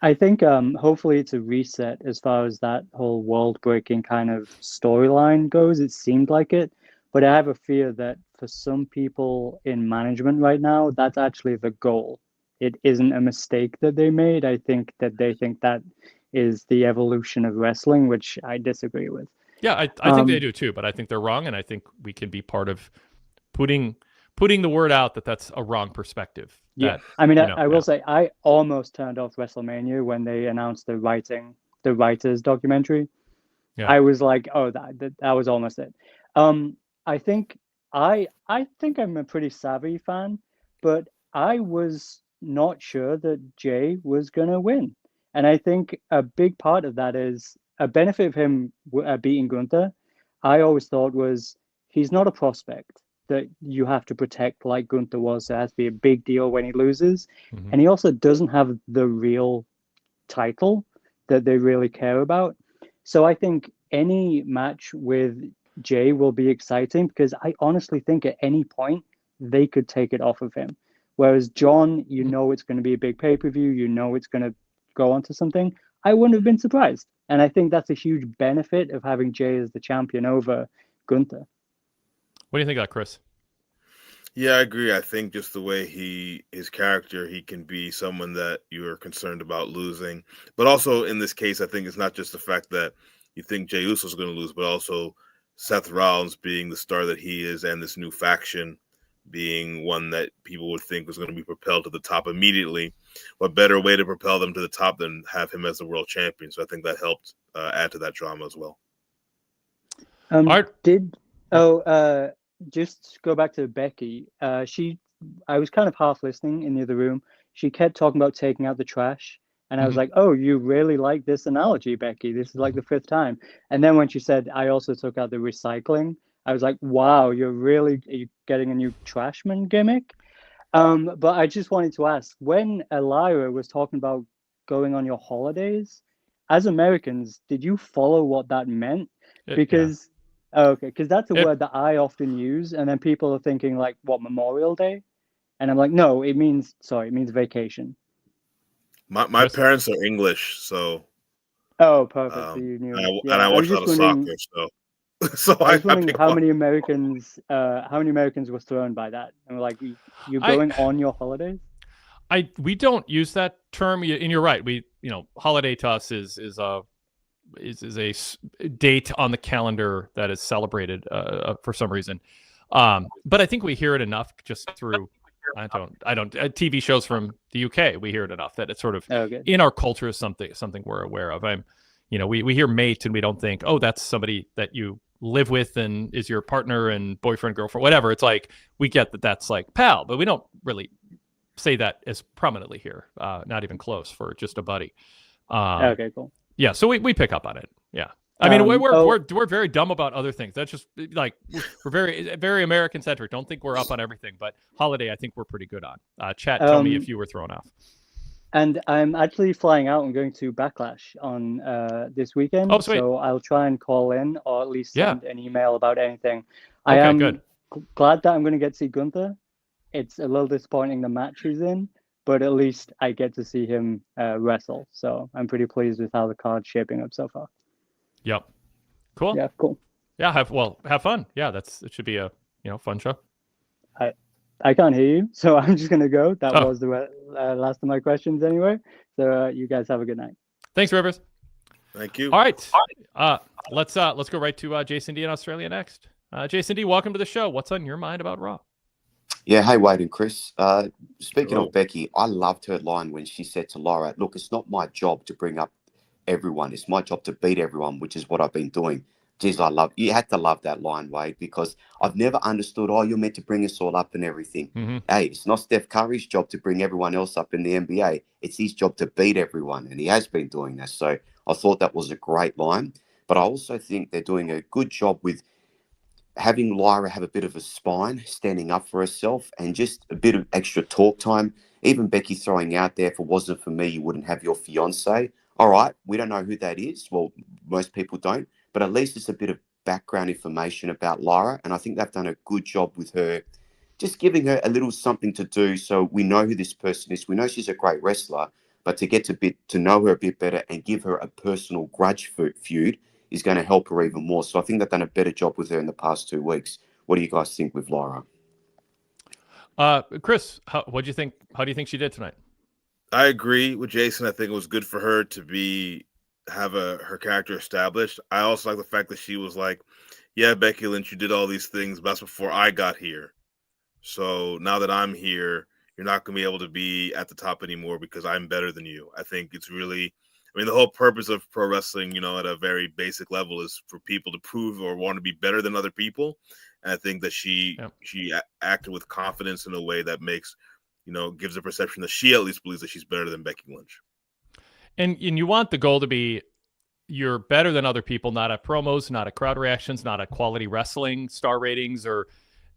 I think hopefully it's a reset as far as that whole world-breaking kind of storyline goes. It seemed like it, but I have a fear that for some people in management right now, that's actually the goal. It isn't a mistake that they made. I think that they think that is the evolution of wrestling, which I disagree with. Yeah, I think they do too, but I think they're wrong, and I think we can be part of putting the word out that that's a wrong perspective. Yeah, I mean, I will say I almost turned off WrestleMania when they announced the writers documentary. Yeah. I was like, oh, that was almost it. I think I'm a pretty savvy fan, but I was not sure that Jay was going to win. And I think a big part of that is a benefit of him beating Gunther. I always thought was he's not a prospect that you have to protect like Gunther was. So it has to be a big deal when he loses. Mhm. And he also doesn't have the real title that they really care about. So I think any match with Jay will be exciting because I honestly think at any point they could take it off of him. Whereas John, you know it's going to be a big pay-per-view, you know it's going to go on to something. I wouldn't have been surprised. And I think that's a huge benefit of having Jay as the champion over Gunther. What do you think of that, Chris? Yeah, I agree. I think just the way his character, he can be someone that you are concerned about losing. But also in this case, I think it's not just the fact that you think Jey Uso is going to lose, but also Seth Rollins being the star that he is, and this new faction being one that people would think was going to be propelled to the top immediately. What better way to propel them to the top than have him as the world champion? So I think that helped add to that drama as well. Just go back to Becky. I was kind of half listening in the other room. She kept talking about taking out the trash. And I was like, oh, you really like this analogy, Becky. This is like the fifth time. And then when she said, I also took out the recycling, I was like, wow, are you getting a new trashman gimmick? But I just wanted to ask, when Elira was talking about going on your holidays, as Americans, did you follow what that meant? Because that's a word that I often use, and then people are thinking like, what, Memorial Day? And I'm like, no, it means vacation. My parents are English, so. Oh, perfect. So you knew. And I watch a lot of soccer, so I was wondering how many Americans were thrown by that, and like, you're going on your holidays. We don't use that term, and you're right. Holiday to us is a date on the calendar that is celebrated for some reason. But I think we hear it enough just through. I don't. TV shows from the UK, we hear it enough that it's sort of in our culture is something we're aware of. We hear mate and we don't think, oh, that's somebody that you live with and is your partner and boyfriend, girlfriend, whatever. It's like we get that that's like pal, but we don't really say that as prominently here. Not even close for just a buddy. Okay, cool. Yeah, so we pick up on it. Yeah. I mean, we're very dumb about other things. That's just like we're very, very American centric. Don't think we're up on everything, but holiday, I think we're pretty good on. Chat, tell me if you were thrown off. And I'm actually flying out and going to Backlash on this weekend. Oh, sweet. So I'll try and call in or at least send an email about anything. Okay, I am good. Glad that I'm going to get to see Gunther. It's a little disappointing the match he's in, but at least I get to see him wrestle. So I'm pretty pleased with how the card's shaping up so far. Yep. Cool. Yeah, cool. Yeah, have fun. Yeah, it should be a fun show. I can't hear you, so I'm just gonna go. That was the last of my questions anyway. So you guys have a good night. Thanks, Rivers. Thank you. All right. Let's go right to Jason D in Australia next. Jason D, welcome to the show. What's on your mind about Raw? Yeah, hey, Wade and Chris. Speaking of Becky, I loved her line when she said to Lyra, look, it's not my job to bring up everyone. It's my job to beat everyone, which is what I've been doing. Jeez, you had to love that line, Wade, because I've never understood, you're meant to bring us all up and everything. Mm-hmm. Hey, it's not Steph Curry's job to bring everyone else up in the NBA. It's his job to beat everyone, and he has been doing that. So I thought that was a great line. But I also think they're doing a good job with having Lyra have a bit of a spine, standing up for herself, and just a bit of extra talk time. Even Becky throwing out there, if it wasn't for me, you wouldn't have your fiance. All right, we don't know who that is. Well, most people don't. But at least it's a bit of background information about Lyra. And I think they've done a good job with her, just giving her a little something to do so we know who this person is. We know she's a great wrestler, but to get to know her a bit better and give her a personal grudge feud is going to help her even more. So I think they've done a better job with her in the past 2 weeks. What do you guys think with Lyra? Chris, what do you think? How do you think she did tonight? I agree with Jason. I think it was good for her to have her character established. I also like the fact that she was like, yeah, Becky Lynch, you did all these things, but that's before I got here. So now that I'm here, you're not going to be able to be at the top anymore because I'm better than you. I think it's really, the whole purpose of pro wrestling, at a very basic level is for people to prove or want to be better than other people. And I think that she acted with confidence in a way that makes gives a perception that she at least believes that she's better than Becky Lynch. And you want the goal to be you're better than other people, not at promos, not at crowd reactions, not at quality wrestling, star ratings, or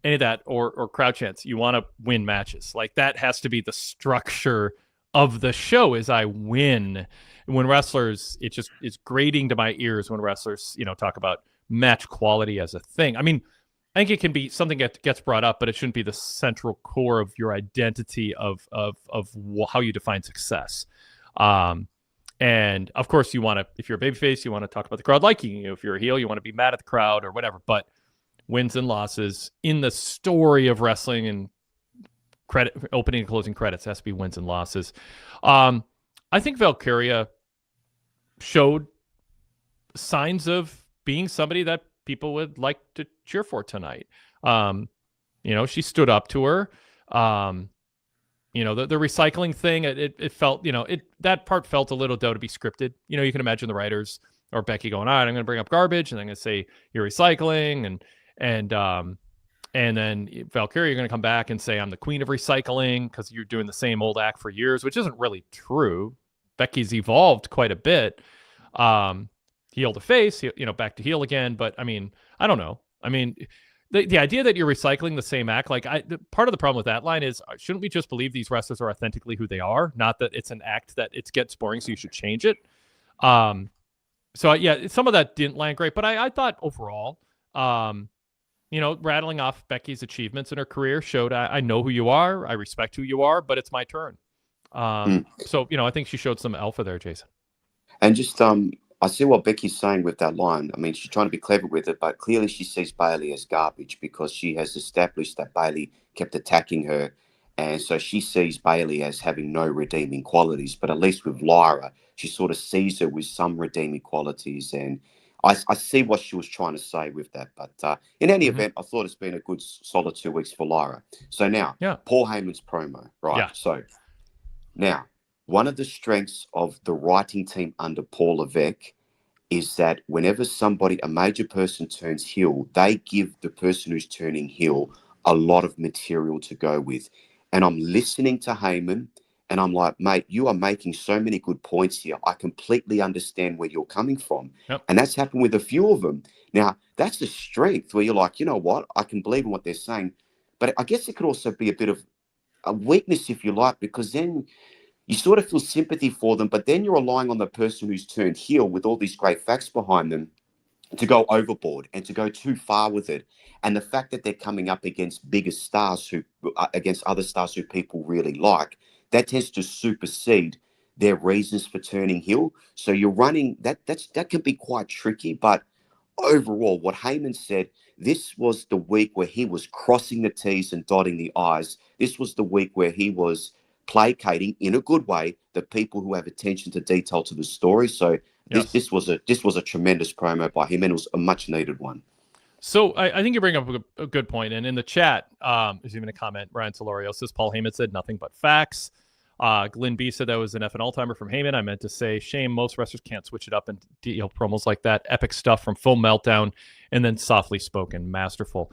any of that, or crowd chants. You want to win matches. Like, that has to be the structure of the show, is I win. And when wrestlers, it's grating to my ears when wrestlers, talk about match quality as a thing. I mean, I think it can be something that gets brought up, but it shouldn't be the central core of your identity of how you define success. And of course, you want to, if you're a babyface, you want to talk about the crowd liking you. If you're a heel, you want to be mad at the crowd or whatever. But wins and losses in the story of wrestling and opening and closing credits has to be wins and losses. I think Valkyria showed signs of being somebody that people would like to cheer for tonight. She stood up to her. The recycling thing, it felt, that part felt a little though to be scripted. You can imagine the writers or Becky going, all right, I'm going to bring up garbage and I'm going to say you're recycling. And then Valkyria, you're going to come back and say, I'm the queen of recycling because you're doing the same old act for years, which isn't really true. Becky's evolved quite a bit. Heel to face, back to heel again. But I mean, I don't know. I mean, the idea that you're recycling the same act, part of the problem with that line is, shouldn't we just believe these wrestlers are authentically who they are? Not that it's an act that it gets boring, so you should change it. So some of that didn't land great, but I thought overall, rattling off Becky's achievements in her career showed I know who you are, I respect who you are, but it's my turn. So I think she showed some alpha there, Jason. And just I see what Becky's saying with that line. I mean, she's trying to be clever with it, but clearly she sees Bayley as garbage because she has established that Bayley kept attacking her. And so she sees Bayley as having no redeeming qualities. But at least with Lyra, she sort of sees her with some redeeming qualities. And I see what she was trying to say with that. But in any event, I thought it's been a good, solid 2 weeks for Lyra. So now, Paul Heyman's promo, right? Yeah. So now, one of the strengths of the writing team under Paul Levesque is that whenever a major person turns heel, they give the person who's turning heel a lot of material to go with. And I'm listening to Heyman and I'm like, mate, you are making so many good points here. I completely understand where you're coming from. Yep. And that's happened with a few of them. Now, that's a strength where you're like, you know what? I can believe in what they're saying. But I guess it could also be a bit of a weakness, if you like, because then you sort of feel sympathy for them, but then you're relying on the person who's turned heel with all these great facts behind them to go overboard and to go too far with it. And the fact that they're coming up against bigger stars against other stars who people really like, that tends to supersede their reasons for turning heel. So you're running that can be quite tricky. But overall, what Heyman said, this was the week where he was crossing the T's and dotting the I's. This was the week where he was placating in a good way the people who have attention to detail to the story. So this was a tremendous promo by him, and it was a much needed one. So I think you bring up a good point. And in the chat, there's even a comment. Ryan Solorio says Paul Heyman said nothing but facts. Glenn B said that was an effing all-timer from Heyman. I meant to say, shame most wrestlers can't switch it up and deal promos like that. Epic stuff from Full Meltdown and then softly spoken, masterful.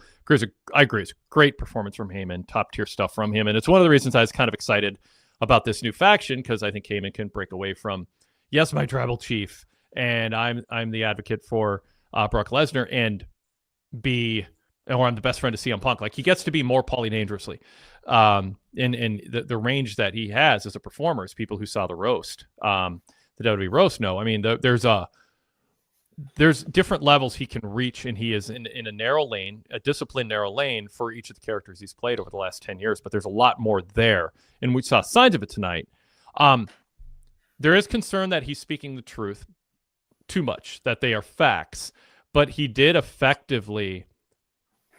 I agree. It's a great performance from Heyman, top-tier stuff from him. And it's one of the reasons I was kind of excited about this new faction, because I think Heyman can break away from, yes, my tribal chief, and I'm the advocate for Brock Lesnar, and I'm the best friend to CM Punk. Like, he gets to be more Paulie Dangerously. And the range that he has as a performer, as people who saw the roast, the WWE roast know. I mean, there's different levels he can reach, and he is in a narrow lane, a disciplined narrow lane for each of the characters he's played over the last 10 years. But there's a lot more there, and we saw signs of it tonight. There is concern that he's speaking the truth too much, that they are facts, but he did effectively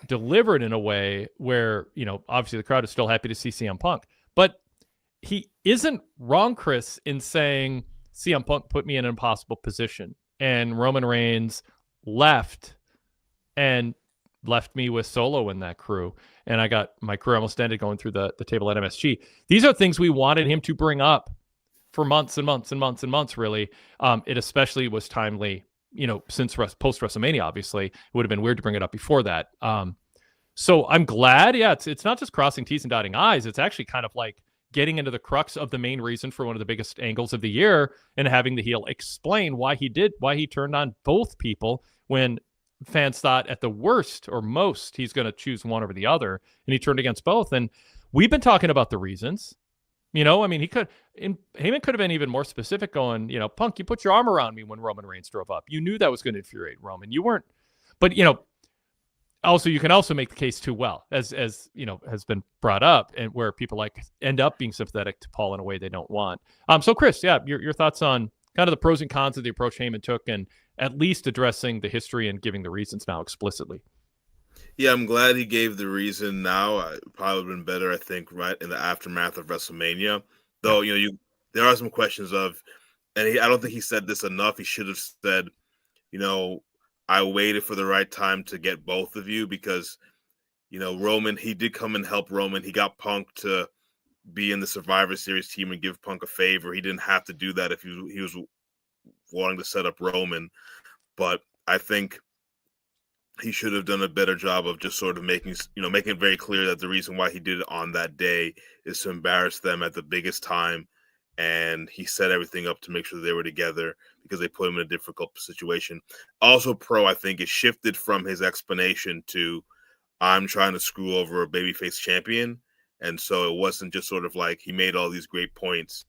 deliver it in a way where, obviously the crowd is still happy to see CM Punk, but he isn't wrong, Chris, in saying CM Punk put me in an impossible position, and Roman Reigns left me with Solo in that crew, and I got my career almost ended going through the table at MSG. These are things we wanted him to bring up for months and months and months and months, really. It especially was timely, since post WrestleMania, obviously. It would have been weird to bring it up before that. So I'm glad, it's not just crossing T's and dotting I's. It's actually kind of like getting into the crux of the main reason for one of the biggest angles of the year and having the heel explain why he turned on both people when fans thought at the worst or most he's going to choose one over the other, and he turned against both. And we've been talking about the reasons. I mean, Heyman could have been even more specific, going, Punk, you put your arm around me when Roman Reigns drove up. You knew that was going to infuriate Roman. You weren't, but also you can also make the case too, well, as has been brought up, and where people end up being sympathetic to Paul in a way they don't want. So Chris, your thoughts on kind of the pros and cons of the approach Heyman took, and at least addressing the history and giving the reasons now explicitly. Yeah, I'm glad he gave the reason now. It probably would have been better, I think, right in the aftermath of WrestleMania. Though, there are some questions of, and I don't think he said this enough. He should have said, I waited for the right time to get both of you, because, Roman, he did come and help Roman. He got Punk to be in the Survivor Series team and give Punk a favor. He didn't have to do that if he was wanting to set up Roman. But I think he should have done a better job of just sort of making it very clear that the reason why he did it on that day is to embarrass them at the biggest time. And he set everything up to make sure they were together, because they put him in a difficult situation. Also, I think it shifted from his explanation to, I'm trying to screw over a babyface champion. And so it wasn't just sort of like he made all these great points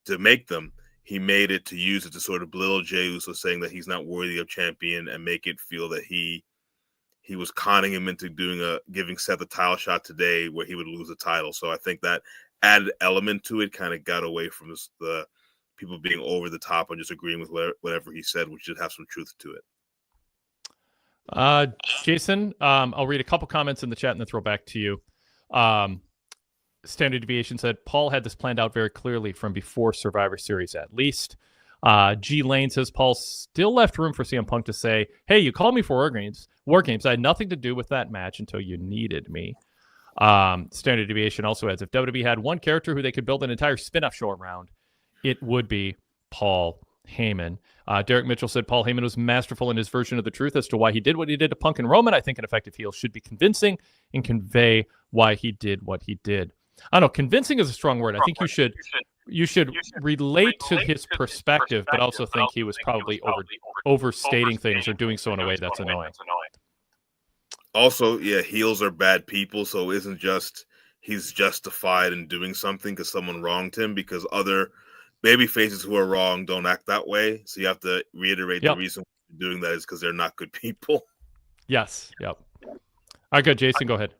to make them. He made it to use it to sort of belittle Jey Uso, saying that he's not worthy of champion, and make it feel that he was conning him into giving Seth a title shot today where he would lose the title. So I think that added element to it kind of got away from the people being over the top and just agreeing with whatever he said, which did have some truth to it. Jason, I'll read a couple comments in the chat and then throw back to you. Standard Deviation said, Paul had this planned out very clearly from before Survivor Series, at least. G Lane says, Paul still left room for CM Punk to say, hey, you called me for War Games. I had nothing to do with that match until you needed me. Standard Deviation also adds, if WWE had one character who they could build an entire spin-off show around, it would be Paul Heyman. Derek Mitchell said Paul Heyman was masterful in his version of the truth as to why he did what he did to Punk and Roman. I think an effective heel should be convincing and convey why he did what he did. I don't know, convincing is a strong word. I think you should relate to his perspective, but also think he was probably overstating things or doing so in a way that's annoying. Also, heels are bad people, so it isn't just he's justified in doing something because someone wronged him, because other baby faces who are wrong don't act that way. So you have to reiterate the reason for doing that is because they're not good people. Yes. Yep. All right, good. Jason, go ahead.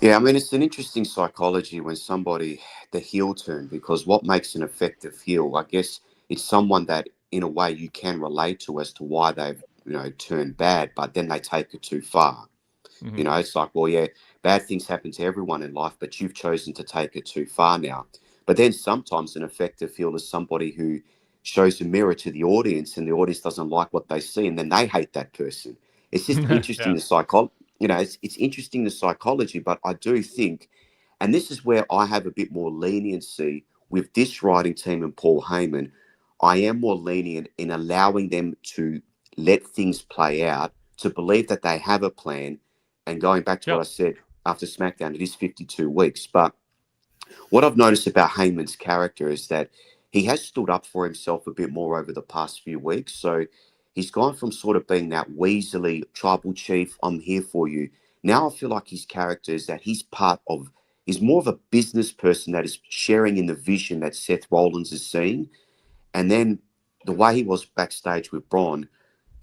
Yeah, I mean, it's an interesting psychology when the heel turn, because what makes an effective heel, I guess, it's someone that in a way you can relate to as to why they've, turned bad, but then they take it too far. Mm-hmm. It's like, well, yeah, bad things happen to everyone in life, but you've chosen to take it too far now. But then sometimes an effective heel is somebody who shows a mirror to the audience, and the audience doesn't like what they see, and then they hate that person. It's just interesting, the psychology. It's interesting, the psychology, but I do think, and this is where I have a bit more leniency with this writing team and Paul Heyman, I am more lenient in allowing them to let things play out, to believe that they have a plan. And going back to what I said after SmackDown, it is 52 weeks. But what I've noticed about Heyman's character is that he has stood up for himself a bit more over the past few weeks. So he's gone from sort of being that weaselly tribal chief, I'm here for you. Now I feel like his character is that he's more of a business person that is sharing in the vision that Seth Rollins is seeing. And then the way he was backstage with Braun,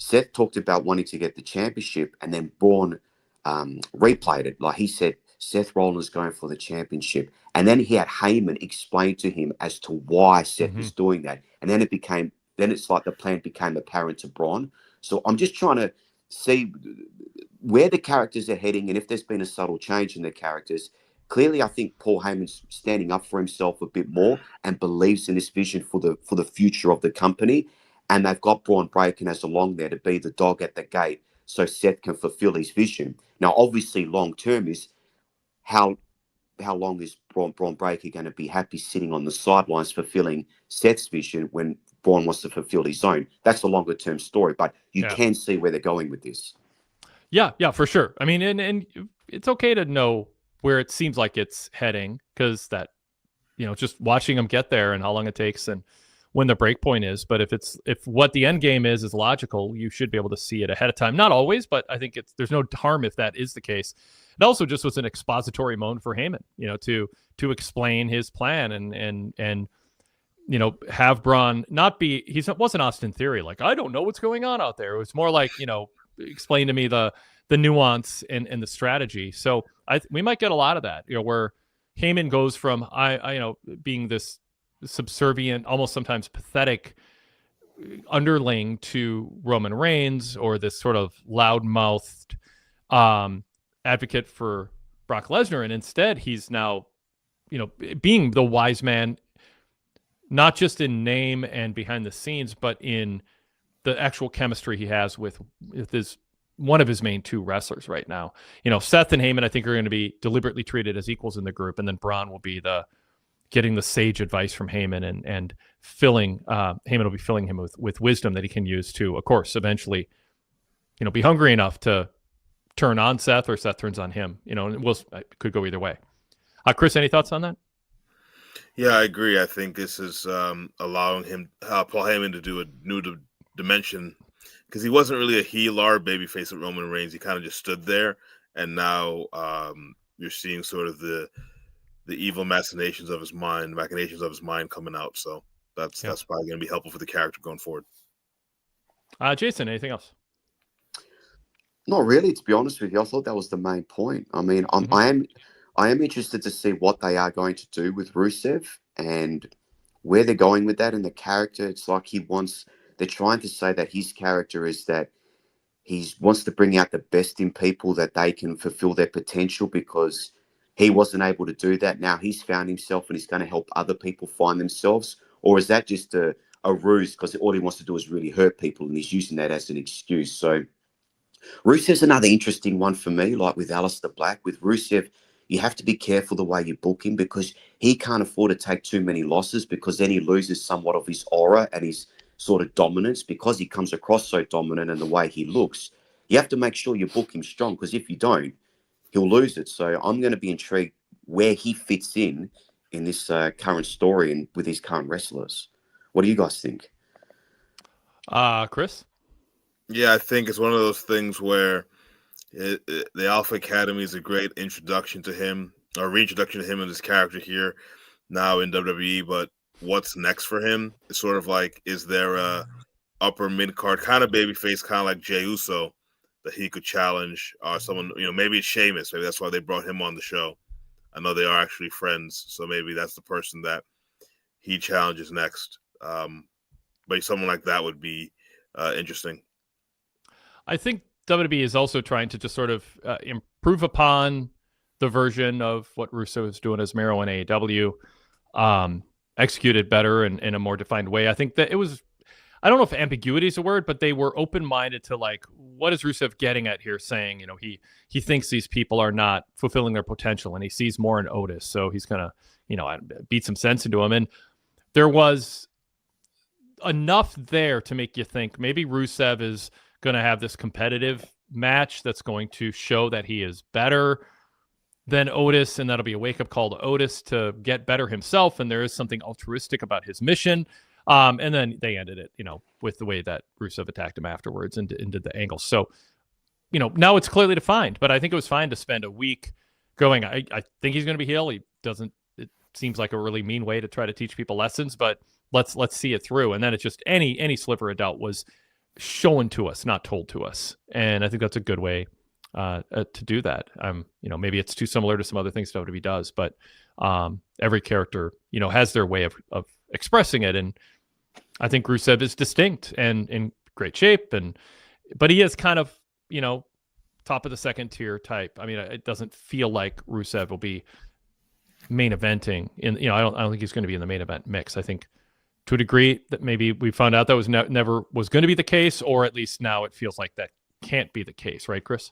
Seth talked about wanting to get the championship, and then Braun replayed it. Like he said, Seth Rollins going for the championship. And then he had Heyman explain to him as to why Seth was doing that. And then it's like the plan became apparent to Braun. So I'm just trying to see where the characters are heading, and if there's been a subtle change in the characters. Clearly, I think Paul Heyman's standing up for himself a bit more and believes in this vision for the future of the company. And they've got Braun Breaker as along there to be the dog at the gate so Seth can fulfill his vision. Now, obviously, long term is how long is Braun Breaker going to be happy sitting on the sidelines fulfilling Seth's vision when Braun wants to fulfill his own? That's a longer term story, but you can see where they're going with this. Yeah, for sure. I mean, and it's okay to know where it seems like it's heading, because that just watching them get there and how long it takes and when the break point is. But if what the end game is logical, you should be able to see it ahead of time. Not always, but I think there's no harm if that is the case. It also just was an expository moment for Heyman, to explain his plan and have Braun not be, wasn't Austin Theory. Like, I don't know what's going on out there. It was more like, explain to me the nuance and the strategy. So we might get a lot of that, where Heyman goes from being this subservient, almost sometimes pathetic underling to Roman Reigns, or this sort of loud-mouthed advocate for Brock Lesnar, and instead he's now, being the wise man, not just in name and behind the scenes, but in the actual chemistry he has with one of his main two wrestlers right now. Seth and Heyman, I think, are going to be deliberately treated as equals in the group, and then Braun will be getting the sage advice from Heyman and filling Heyman will be filling him with wisdom that he can use to, of course, eventually, be hungry enough to turn on Seth, or Seth turns on him. And it could go either way. Chris, any thoughts on that? Yeah, I agree. I think this is allowing Paul Heyman to do a new dimension, because he wasn't really a heel or babyface at Roman Reigns. He kind of just stood there, and now you're seeing sort of the evil machinations of his mind coming out. So that's probably going to be helpful for the character going forward. Jason, anything else? Not really, to be honest with you. I thought that was the main point. I mean, I am interested to see what they are going to do with Rusev and where they're going with that and the character. It's like they're trying to say that his character is that he wants to bring out the best in people, that they can fulfill their potential, because he wasn't able to do that. Now he's found himself and he's going to help other people find themselves. Or is that just a ruse, because all he wants to do is really hurt people and he's using that as an excuse? So Rusev's another interesting one for me, like with Aleister Black. With Rusev, you have to be careful the way you book him, because he can't afford to take too many losses, because then he loses somewhat of his aura and his sort of dominance, because he comes across so dominant and the way he looks. You have to make sure you book him strong, because if you don't, he'll lose it. So I'm going to be intrigued where he fits in this current story and with his current wrestlers. What do you guys think? Chris? Yeah, I think it's one of those things where the Alpha Academy is a great introduction to him, or reintroduction to him and his character here now in WWE. But what's next for him? It's sort of like, is there a upper mid card kind of babyface, kind of like Jey Uso, that he could challenge, or someone, maybe it's Sheamus. Maybe that's why they brought him on the show. I know they are actually friends, so maybe that's the person that he challenges next. But someone like that would be interesting. I think WWE is also trying to just sort of improve upon the version of what Russo is doing as Miro in AEW, executed better and in a more defined way. I think that it was, I don't know if ambiguity is a word, but they were open-minded to, like, what is Rusev getting at here, saying, he thinks these people are not fulfilling their potential and he sees more in Otis. So he's going to, beat some sense into him. And there was enough there to make you think maybe Rusev is going to have this competitive match that's going to show that he is better than Otis, and that'll be a wake-up call to Otis to get better himself, and there is something altruistic about his mission. And then they ended it, with the way that Rusev attacked him afterwards and did the angles. So, now it's clearly defined, but I think it was fine to spend a week going, I think he's going to be heel. He doesn't, it seems like a really mean way to try to teach people lessons, but let's see it through. And then it's just any sliver of doubt was shown to us, not told to us. And I think that's a good way to do that. Maybe it's too similar to some other things WWE does, but every character, has their way of expressing it. And I think Rusev is distinct and in great shape, but he is kind of, top of the second tier type. I mean, it doesn't feel like Rusev will be main eventing I don't think he's going to be in the main event mix. I think to a degree that maybe we found out that was never was going to be the case, or at least now it feels like that can't be the case. Right, Chris?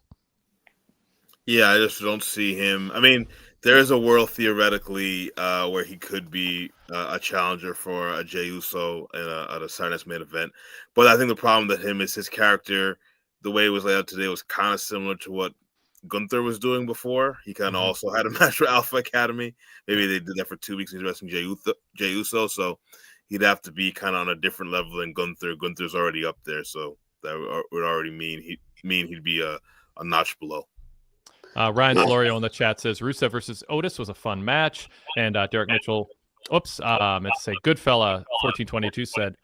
Yeah, I just don't see him. I mean, there is a world theoretically where he could be a challenger for a Jey Uso at a Saturday main event. But I think the problem with him is his character, the way it was laid out today, was kind of similar to what Gunther was doing before. He kind of Mhm. also had a match for Alpha Academy. Maybe they did that for 2 weeks. He's wrestling Jey Uso, so he'd have to be kind of on a different level than Gunther. Gunther's already up there, so that would already mean he'd be a notch below. Ryan Florio in the chat says Rusev versus Otis was a fun match, and Derek Mitchell, let's say Goodfella 1422 said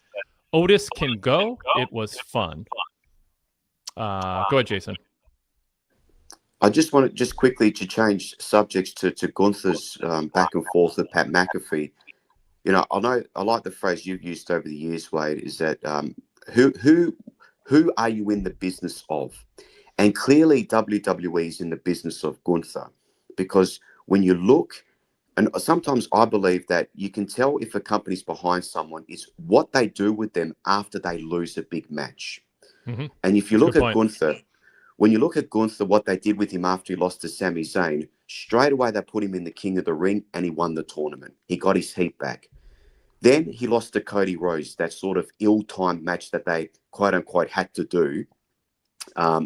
Otis can go. It was fun. Go ahead, Jason. I just wanted just quickly to change subjects to Gunther's back and forth with Pat McAfee. You know, I like the phrase you've used over the years, Wade, is that who are you in the business of? And clearly WWE is in the business of Gunther, because when you look, and sometimes I believe that you can tell if a company's behind someone is what they do with them after they lose a big match. Mm-hmm. And if you That's look at Gunther, when you look at Gunther, what they did with him after he lost to Sami Zayn, straight away they put him in the King of the Ring and he won the tournament. He got his heat back. Then he lost to Cody Rhodes, that sort of ill-timed match that they quote-unquote had to do.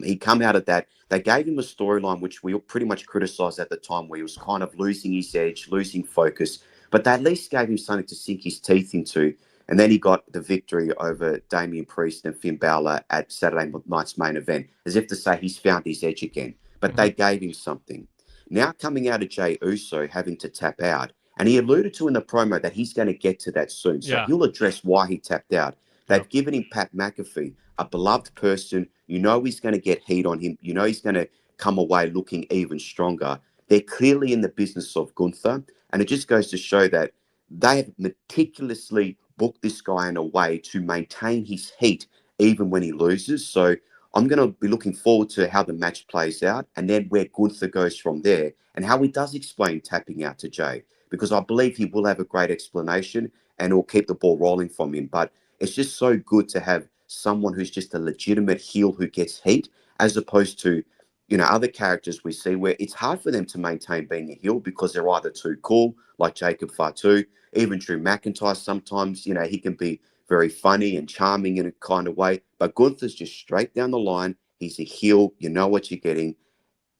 He come out of that. They gave him a storyline which we pretty much criticised at the time, where he was kind of losing his edge, losing focus. But they at least gave him something to sink his teeth into. And then he got the victory over Damian Priest and Finn Balor at Saturday night's main event, as if to say he's found his edge again. But they gave him something. Now coming out of Jey Uso having to tap out, and he alluded to in the promo that he's going to get to that soon. So he'll address why he tapped out. They've given him Pat McAfee, a beloved person. You know he's going to get heat on him. You know he's going to come away looking even stronger. They're clearly in the business of Gunther. And it just goes to show that they have meticulously booked this guy in a way to maintain his heat even when he loses. So I'm going to be looking forward to how the match plays out, and then where Gunther goes from there, and how he does explain tapping out to Jey, because I believe he will have a great explanation and it will keep the ball rolling from him. But it's just so good to have someone who's just a legitimate heel who gets heat, as opposed to, you know, other characters we see where it's hard for them to maintain being a heel because they're either too cool, like Jacob Fatu, even Drew McIntyre. Sometimes, you know, he can be very funny and charming in a kind of way, but Gunther's just straight down the line. He's a heel. You know what you're getting,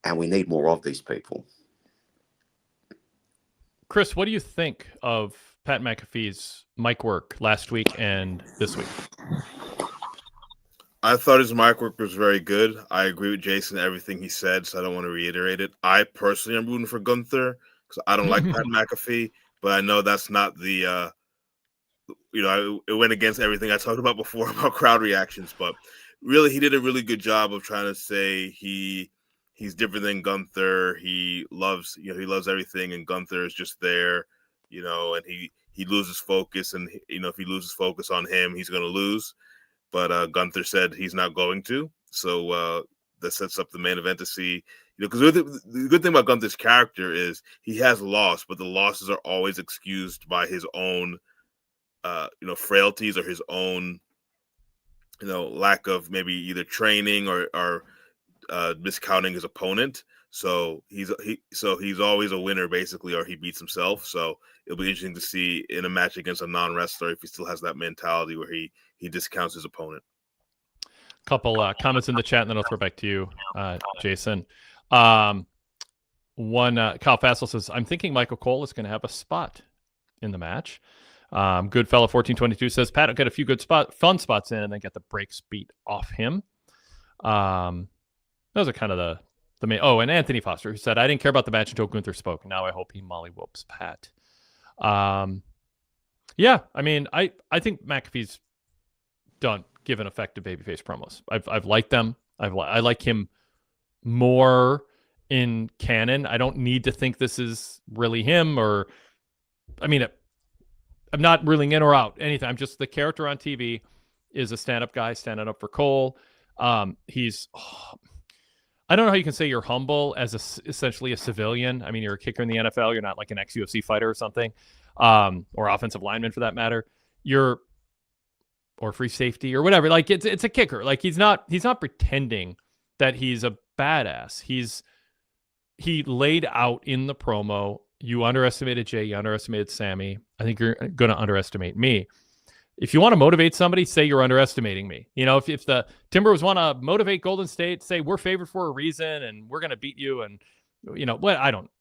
and we need more of these people. Chris, what do you think of Pat McAfee's mic work last week and this week? I thought his mic work was very good. I agree with Jason, everything he said, so I don't want to reiterate it. I personally am rooting for Gunther because I don't like Pat McAfee, but I know that's not the, it went against everything I talked about before about crowd reactions, but really he did a really good job of trying to say he's different than Gunther. He loves everything, and Gunther is just there, and he loses focus, and if he loses focus on him, he's going to lose. But Gunther said he's not going to. So that sets up the main event to see, because the good thing about Gunther's character is he has lost, but the losses are always excused by his own, frailties or his own, lack of maybe either training or miscounting his opponent. So he's always a winner basically, or he beats himself. So it'll be interesting to see in a match against a non-wrestler if he still has that mentality where he discounts his opponent. Couple comments in the chat, and then I'll throw it back to you, Jason. One, Kyle Fassel says, I'm thinking Michael Cole is going to have a spot in the match. Goodfella 1422 says, Pat will get a few fun spots in and then get the breaks beat off him. Those are kind of the main. Oh, and Anthony Foster, who said, I didn't care about the match until Gunther spoke. Now I hope he mollywhoops Pat. Yeah, I mean, I think McAfee's done given effective babyface promos. I've liked them. I like him more in canon. I don't need to think this is really him, or I mean, I'm not ruling in or out anything. I'm just the character on TV is a stand-up guy standing up for Cole. I don't know how you can say you're humble as essentially a civilian. I mean, you're a kicker in the NFL. You're not like an ex-UFC fighter or something, or offensive lineman for that matter. Or free safety or whatever. Like it's a kicker. Like he's not pretending that he's a badass. He laid out in the promo, you underestimated Jey, you underestimated Sammy. I think you're going to underestimate me. if you want to motivate somebody, say you're underestimating me. You know, if the Timberwolves want to motivate Golden State, say we're favored for a reason and we're going to beat you, and you know what,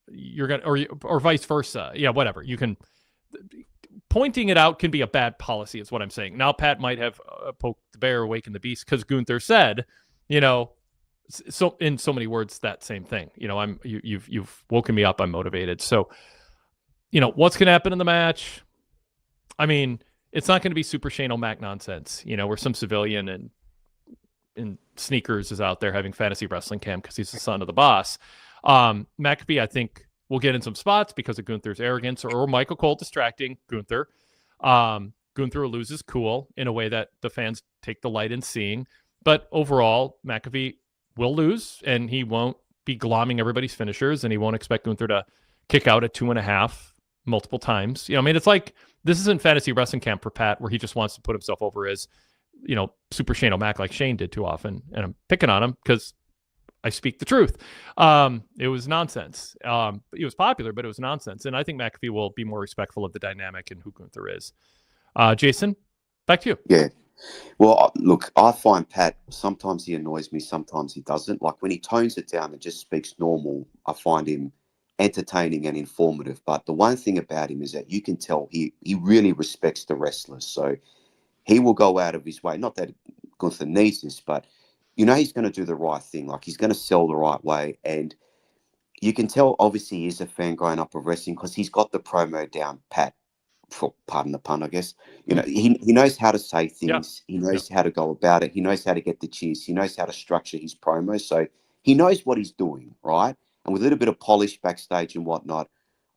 you're gonna, or vice versa. Yeah, whatever. You can, pointing it out can be a bad policy, is what I'm saying. Now Pat might have poked the bear, awakened the beast, because Gunther said, you know, so in so many words, that same thing. You know, you've woken me up. I'm motivated. So, you know, what's going to happen in the match? I mean, it's not going to be super Shane O'Mac nonsense, you know, where some civilian and in sneakers is out there having fantasy wrestling camp because he's the son of the boss. McAfee, I think, will get in some spots because of Gunther's arrogance, or Michael Cole distracting Gunther. Gunther will lose his cool in a way that the fans take delight in seeing. But overall, McAfee will lose, and he won't be glomming everybody's finishers, and he won't expect Gunther to kick out at 2.5 multiple times. You know, I mean, it's like, this isn't fantasy wrestling camp for Pat where he just wants to put himself over as, you know, super Shane O'Mac like Shane did too often. And I'm picking on him because I speak the truth. It was nonsense. It was popular, but it was nonsense. And I think McAfee will be more respectful of the dynamic and who Gunther is. Jason, back to you. Yeah. Well, look, I find Pat, sometimes he annoys me, sometimes he doesn't. Like when he tones it down and just speaks normal, I find him entertaining and informative. But the one thing about him is that you can tell he really respects the wrestlers. So he will go out of his way. Not that Gunther needs this, but you know he's going to do the right thing. Like he's going to sell the right way. And you can tell, obviously, he's a fan growing up of wrestling because he's got the promo down pat, for pardon the pun, I guess. You know, he knows how to say things. Yeah. He knows how to go about it. He knows how to get the cheers. He knows how to structure his promo. So he knows what he's doing, right? And with a little bit of polish backstage and whatnot,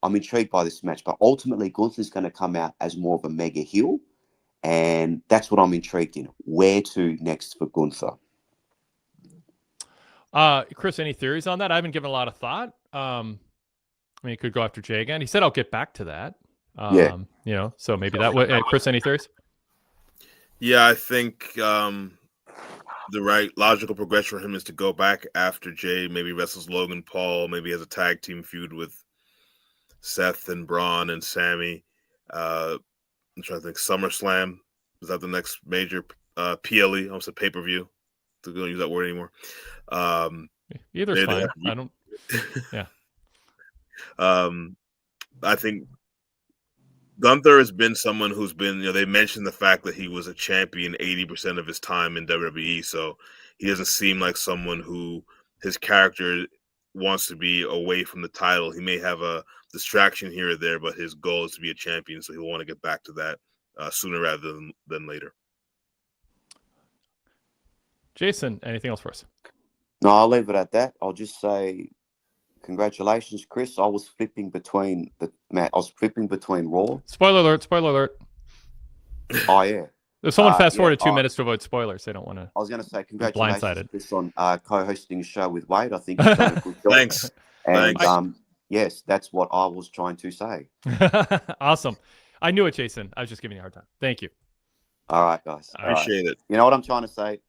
I'm intrigued by this match. But ultimately, Gunther's going to come out as more of a mega heel. And that's what I'm intrigued in. Where to next for Gunther? Chris, any theories on that? I haven't given a lot of thought. I mean, he could go after Jay again. He said, I'll get back to that. Yeah. You know, so maybe that way. Chris, any theories? Yeah, I think the right logical progression for him is to go back after Jay, maybe wrestles Logan Paul, maybe has a tag team feud with Seth and Braun and Sammy. I'm trying to think. SummerSlam, is that the next major PLE? I almost said pay-per-view. I don't use that word anymore. Either's fine. I don't. Yeah. I think Gunther has been someone who's been, you know, they mentioned the fact that he was a champion 80% of his time in WWE, so he doesn't seem like someone who his character wants to be away from the title. He may have a distraction here or there, but his goal is to be a champion, so he'll want to get back to that sooner rather than later. Jason, anything else for us? No, I'll leave it at that. I'll just say congratulations, Chris. I was flipping between Raw. Spoiler alert! Spoiler alert! Oh yeah. If someone fast forwarded 2 minutes to avoid spoilers, they don't want to. I was going to say congratulations, blindsided. Chris, on co-hosting a show with Wade. I think you've done a good job. Thanks. And Thanks. Yes, that's what I was trying to say. Awesome. I knew it, Jason. I was just giving you a hard time. Thank you. All right, guys. Appreciate it. You know what I'm trying to say?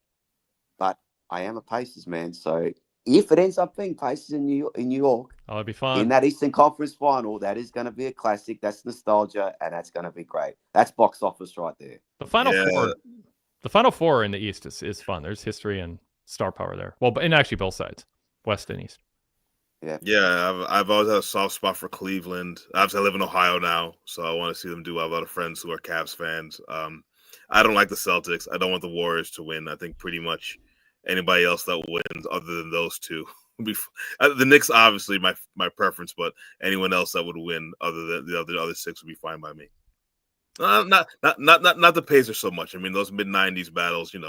But I am a Pacers man, so if it ends up being Pacers in New York, that'd be fun. In that Eastern Conference final, that is going to be a classic. That's nostalgia, and that's going to be great. That's box office right there. The Final Four in the East is fun. There's history and star power there. Well, and actually both sides, West and East. Yeah. I've always had a soft spot for Cleveland. Obviously, I live in Ohio now, so I want to see them do. I have a lot of friends who are Cavs fans. I don't like the Celtics. I don't want the Warriors to win. I think pretty much anybody else that wins other than those two would be the Knicks, obviously my preference, but anyone else that would win other than the other six would be fine by me. Not the Pacers so much. I mean, those mid-90s battles, we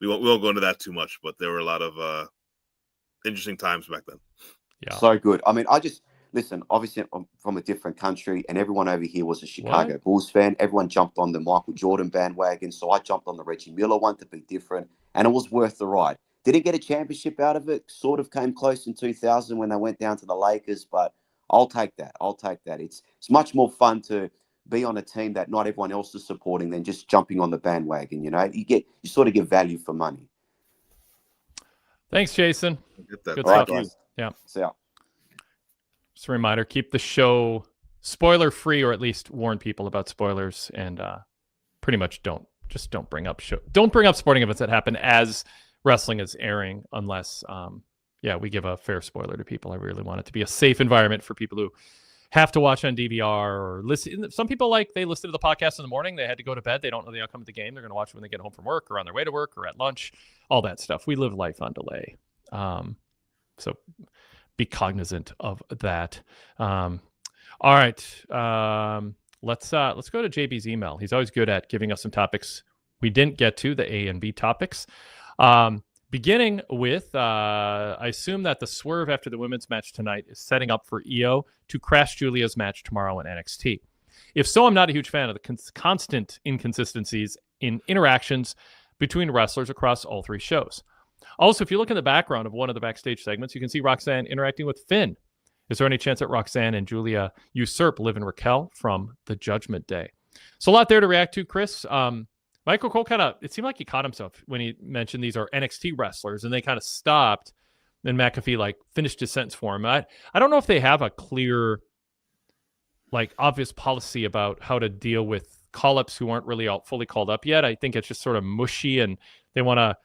won't go into that too much, but there were a lot of interesting times back then. Yeah, so good. I mean, listen, obviously I'm from a different country, and everyone over here was a Chicago Bulls fan. Everyone jumped on the Michael Jordan bandwagon, so I jumped on the Reggie Miller one to be different, and it was worth the ride. Didn't get a championship out of it. Sort of came close in 2000 when they went down to the Lakers, but I'll take that. It's much more fun to be on a team that not everyone else is supporting than just jumping on the bandwagon. You sort of get value for money. Thanks, Jason. Good stuff. Guys. Yeah. See ya. Just a reminder, keep the show spoiler free, or at least warn people about spoilers, and pretty much don't bring up sporting events that happen as wrestling is airing, unless we give a fair spoiler to people. I really want it to be a safe environment for people who have to watch on DVR or listen. Some people they listen to the podcast in the morning. They had to go to bed. They don't know the outcome of the game. They're going to watch it when they get home from work or on their way to work or at lunch, all that stuff. We live life on delay. So be cognizant of that. All right. Let's go to JB's email. He's always good at giving us some topics we didn't get to, the A and B topics. Beginning with, I assume that the swerve after the women's match tonight is setting up for Io to crash Julia's match tomorrow in NXT. If so, I'm not a huge fan of the constant inconsistencies in interactions between wrestlers across all three shows. Also, if you look in the background of one of the backstage segments, you can see Roxanne interacting with Finn. Is there any chance that Roxanne and Julia usurp Liv and Raquel from the Judgment Day? So a lot there to react to, Chris. Michael Cole it seemed like he caught himself when he mentioned these are NXT wrestlers, and they kind of stopped, and McAfee finished his sentence for him. I don't know if they have a clear, obvious policy about how to deal with call-ups who aren't really all fully called up yet. I think it's just sort of mushy, and they want to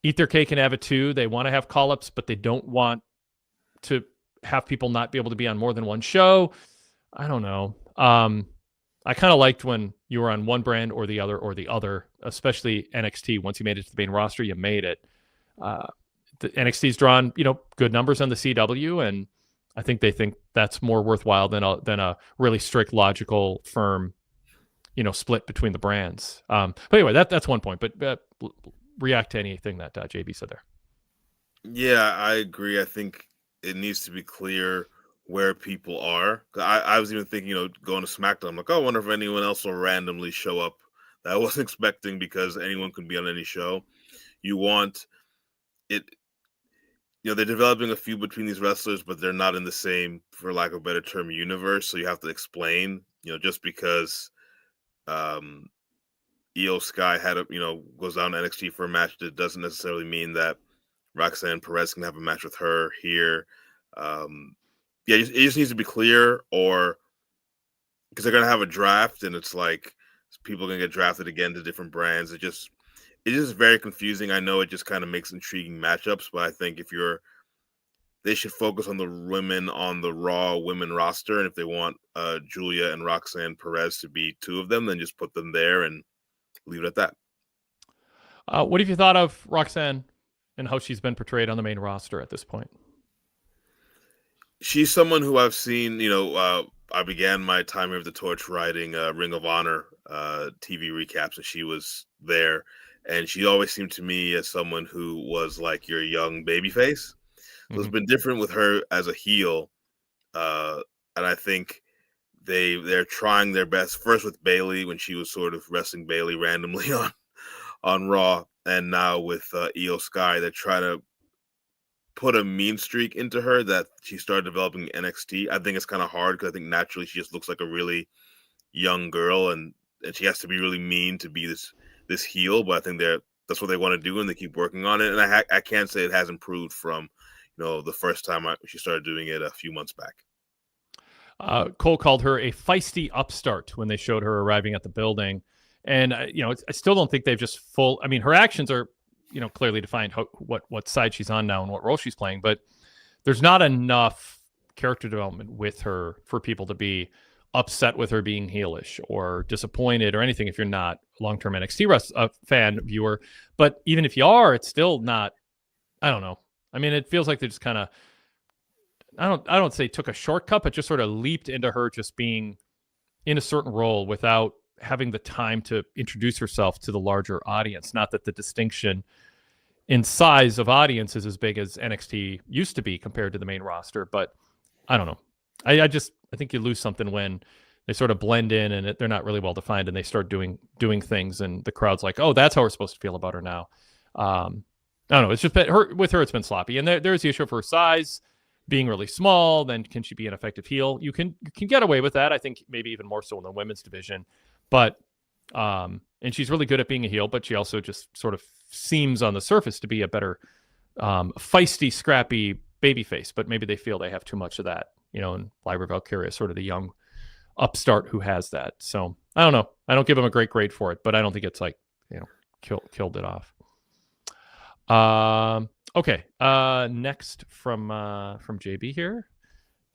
eat their cake and have it too. They want to have call-ups, but they don't want to have people not be able to be on more than one show. I don't know. I kind of liked when you were on one brand or the other, especially NXT. Once you made it to the main roster, you made it. The NXT's drawn, good numbers on the CW, and I think they think that's more worthwhile than a really strict, logical, firm, split between the brands. But anyway, that's one point. But react to anything that JB said there. Yeah, I agree. I think it needs to be clear where people are. I was even thinking, going to SmackDown, I'm like, I wonder if anyone else will randomly show up that I wasn't expecting, because anyone can be on any show. You want it, they're developing a feud between these wrestlers, but they're not in the same, for lack of a better term, universe. So you have to explain, just because Io Sky goes down to NXT for a match, that doesn't necessarily mean that Roxanne Perez can have a match with her here. It just needs to be clear, or because they're going to have a draft, and it's people are going to get drafted again to different brands. It's just very confusing. I know it just kind of makes intriguing matchups, but I think they should focus on the women on the Raw women roster. And if they want Julia and Roxanne Perez to be two of them, then just put them there and leave it at that. What have you thought of Roxanne and how she's been portrayed on the main roster at this point? She's someone who I've seen, I began my time here at the Torch writing Ring of Honor TV recaps, and she was there. And she always seemed to me as someone who was like your young babyface. So it's been different with her as a heel. And I think they're trying their best, first with Bayley, when she was sort of wrestling Bayley randomly on Raw. And now with Io Sky, they're trying to put a mean streak into her that she started developing in NXT. I think it's kind of hard, because I think naturally she just looks like a really young girl, and she has to be really mean to be this heel. But I think that's what they want to do, and they keep working on it. And I can't say it has improved from the first time she started doing it a few months back. Cole called her a feisty upstart when they showed her arriving at the building, and I still don't think they've just full. I mean, her actions are clearly defined what side she's on now and what role she's playing, but there's not enough character development with her for people to be upset with her being heelish or disappointed or anything if you're not a long-term NXT fan viewer. But even if you are, it's still not, I don't know. I mean, it feels like they just kind of, I don't say took a shortcut, but just sort of leaped into her just being in a certain role without having the time to introduce herself to the larger audience. Not that the distinction in size of audience is as big as NXT used to be compared to the main roster, but I don't know. I think you lose something when they sort of blend in and they're not really well defined, and they start doing things, and the crowd's like, oh, that's how we're supposed to feel about her now. I don't know. It's just with her, it's been sloppy, and there's the issue of her size being really small. Then can she be an effective heel? You can get away with that. I think maybe even more so in the women's division. But and she's really good at being a heel, but she also just sort of seems on the surface to be a better feisty, scrappy babyface. But maybe they feel they have too much of that, and Lyra Valkyria is sort of the young upstart who has that. So I don't know. I don't give him a great grade for it, but I don't think it's like, killed it off. Okay. Next from JB here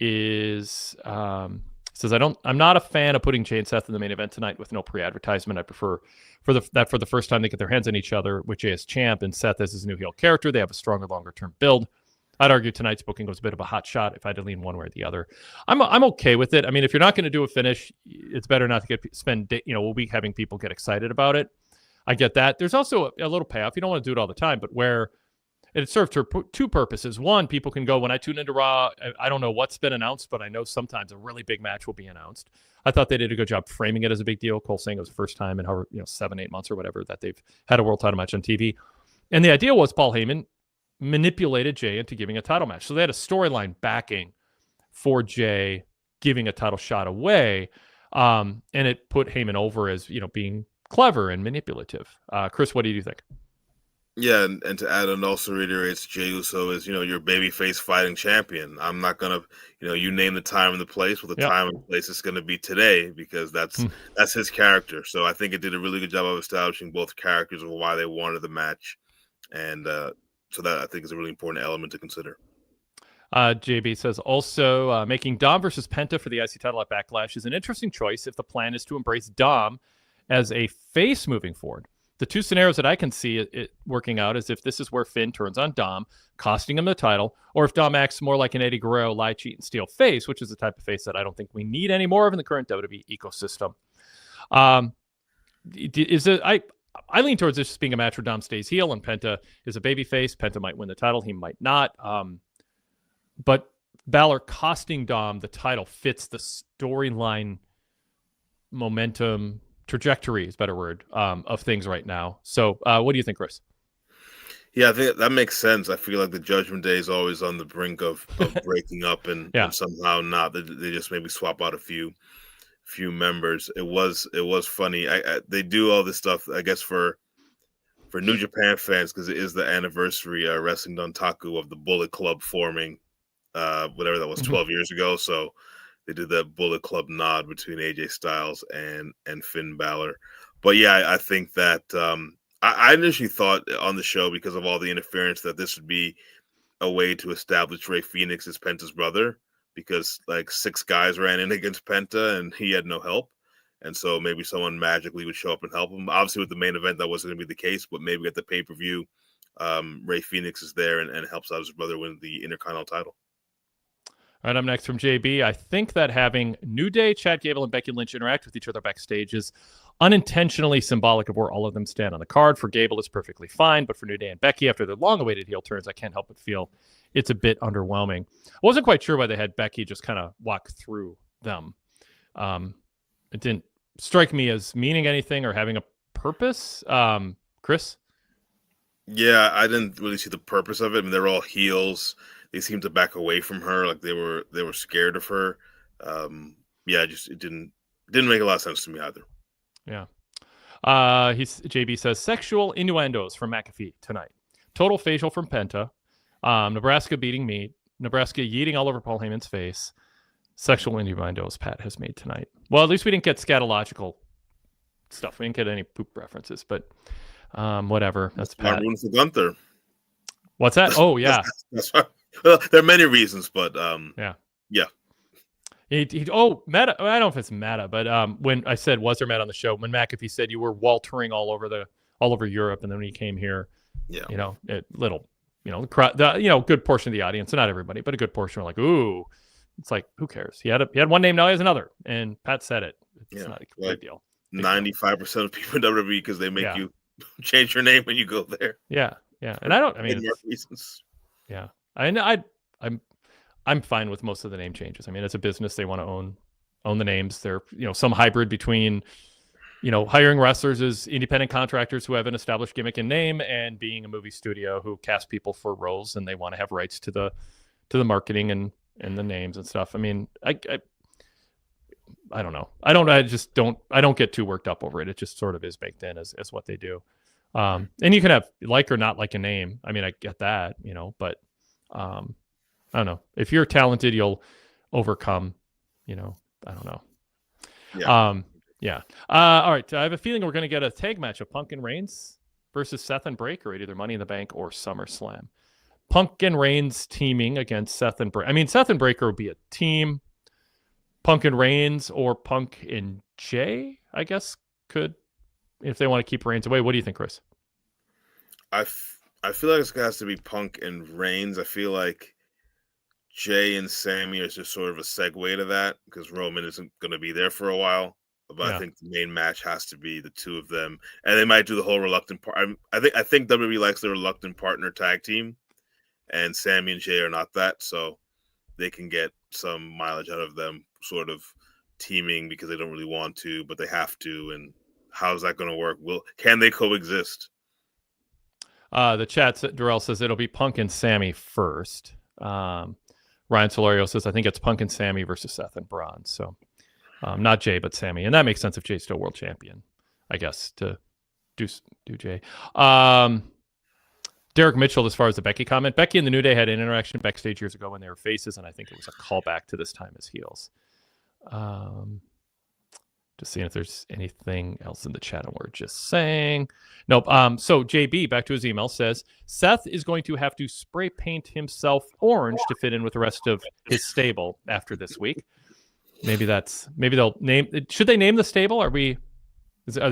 is says I'm not a fan of putting Jay and Seth in the main event tonight with no pre-advertisement. I prefer for the first time they get their hands on each other with Jay as champ and Seth as his new heel character. They have a stronger, longer term build. I'd argue tonight's booking was a bit of a hot shot if I had to lean one way or the other. I'm okay with it. I mean, if you're not going to do a finish, it's better not to spend a week having people get excited about it. I get that. There's also a little payoff. You don't want to do it all the time, but where it served two purposes. One, people can go, when I tune into Raw, I don't know what's been announced, but I know sometimes a really big match will be announced. I thought they did a good job framing it as a big deal. Cole saying it was the first time in 7-8 months or whatever that they've had a world title match on TV. And the idea was Paul Heyman manipulated Jay into giving a title match. So they had a storyline backing for Jay giving a title shot away. And it put Heyman over as, being clever and manipulative. Chris, what do you think? Yeah, and to add and also reiterates Jey Uso is, your babyface fighting champion. I'm not gonna, you name the time and the place. Well, the time and place is gonna be today because that's his character. So I think it did a really good job of establishing both characters and why they wanted the match, and so that I think is a really important element to consider. JB says also making Dom versus Penta for the IC title at Backlash is an interesting choice if the plan is to embrace Dom as a face moving forward. The two scenarios that I can see it working out is if this is where Finn turns on Dom, costing him the title, or if Dom acts more like an Eddie Guerrero lie, cheat, and steal face, which is the type of face that I don't think we need any more of in the current WWE ecosystem. I lean towards this being a match where Dom stays heel and Penta is a baby face. Penta might win the title. He might not. But Balor costing Dom the title fits the storyline momentum, trajectory is a better word, of things right now. So what do you think, Chris? Yeah, I think that makes sense. I feel like the Judgment Day is always on the brink of breaking up and somehow not. They just maybe swap out a few members. It was funny. They do all this stuff, I guess, for New Japan fans because it is the anniversary Wrestling Dontaku of the Bullet Club forming, whatever that was, 12 years ago. So they did that Bullet Club nod between AJ Styles and Finn Balor. But yeah, I think that I initially thought on the show, because of all the interference, that this would be a way to establish Rey Fenix as Penta's brother, because like 6 guys ran in against Penta and he had no help. And so maybe someone magically would show up and help him. Obviously, with the main event, that wasn't going to be the case, but maybe at the pay-per-view, Rey Fenix is there and helps out his brother win the Intercontinental title. All right, I'm next from JB. I think that having New Day, Chad Gable, and Becky Lynch interact with each other backstage is unintentionally symbolic of where all of them stand on the card. For Gable, it's perfectly fine, but for New Day and Becky, after their long-awaited heel turns, I can't help but feel it's a bit underwhelming. I wasn't quite sure why they had Becky just kind of walk through them. It didn't strike me as meaning anything or having a purpose. Chris? Yeah, I didn't really see the purpose of it. I mean, they're all heels. They seemed to back away from her, like they were scared of her. It didn't make a lot of sense to me either. Yeah. JB says sexual innuendos from McAfee tonight. Total facial from Penta. Nebraska beating meat. Nebraska yeeting all over Paul Heyman's face. Sexual innuendos Pat has made tonight. Well, at least we didn't get scatological stuff. We didn't get any poop references, but whatever. That's Pat. Room for Gunther. What's that? Oh yeah. That's right. Well, there are many reasons, but yeah. Meta. I don't know if it's meta, but when I said was there Matt on the show, when McAfee said you were Waltering all over Europe, and then when you came here, good portion of the audience, not everybody, but a good portion were like, ooh, it's like, who cares? He had one name, now he has another, and Pat said it. It's not a big deal. 95% of people in WWE because they make you change your name when you go there. Yeah, and reasons. Yeah. I'm fine with most of the name changes. I mean, it's a business; they want to own the names. They're some hybrid between hiring wrestlers as independent contractors who have an established gimmick and name, and being a movie studio who casts people for roles and they want to have rights to the marketing and the names and stuff. I mean, I don't know. I don't get too worked up over it. It just sort of is baked in as what they do. And you can have like or not like a name. I mean, I get that, but I don't know. If you're talented, you'll overcome, I don't know. Yeah. Yeah. All right. I have a feeling we're going to get a tag match of Punk and Reigns versus Seth and Breaker at either Money in the Bank or SummerSlam. Punk and Reigns teaming against Seth and Breaker. I mean, Seth and Breaker would be a team. Punk and Reigns or Punk and Jay, I guess, could, if they want to keep Reigns away. What do you think, Chris? I feel like it has to be Punk and Reigns. I feel like Jay and Sammy is just sort of a segue to that because Roman isn't going to be there for a while. But Yeah. I think the main match has to be the two of them, and they might do the whole reluctant part. I think WWE likes the reluctant partner tag team, and Sammy and Jay are not that, so they can get some mileage out of them, sort of teaming because they don't really want to, but they have to. And how's that going to work? Can they coexist? The chat, Darrell says it'll be Punk and Sammy first. Ryan Solario says I think it's Punk and Sammy versus Seth and Braun. So. Not Jay, but Sammy. And that makes sense if Jay's still world champion, I guess, to do Jay. Derek Mitchell, as far as the Becky comment, Becky and the New Day had an interaction backstage years ago when they were faces, and I think it was a callback to this time as heels. Just seeing if there's anything else in the chat, and we're just saying. Nope. So JB, back to his email, says, Seth is going to have to spray paint himself orange to fit in with the rest of his stable after this week. Maybe they'll name. Should they name the stable? Are they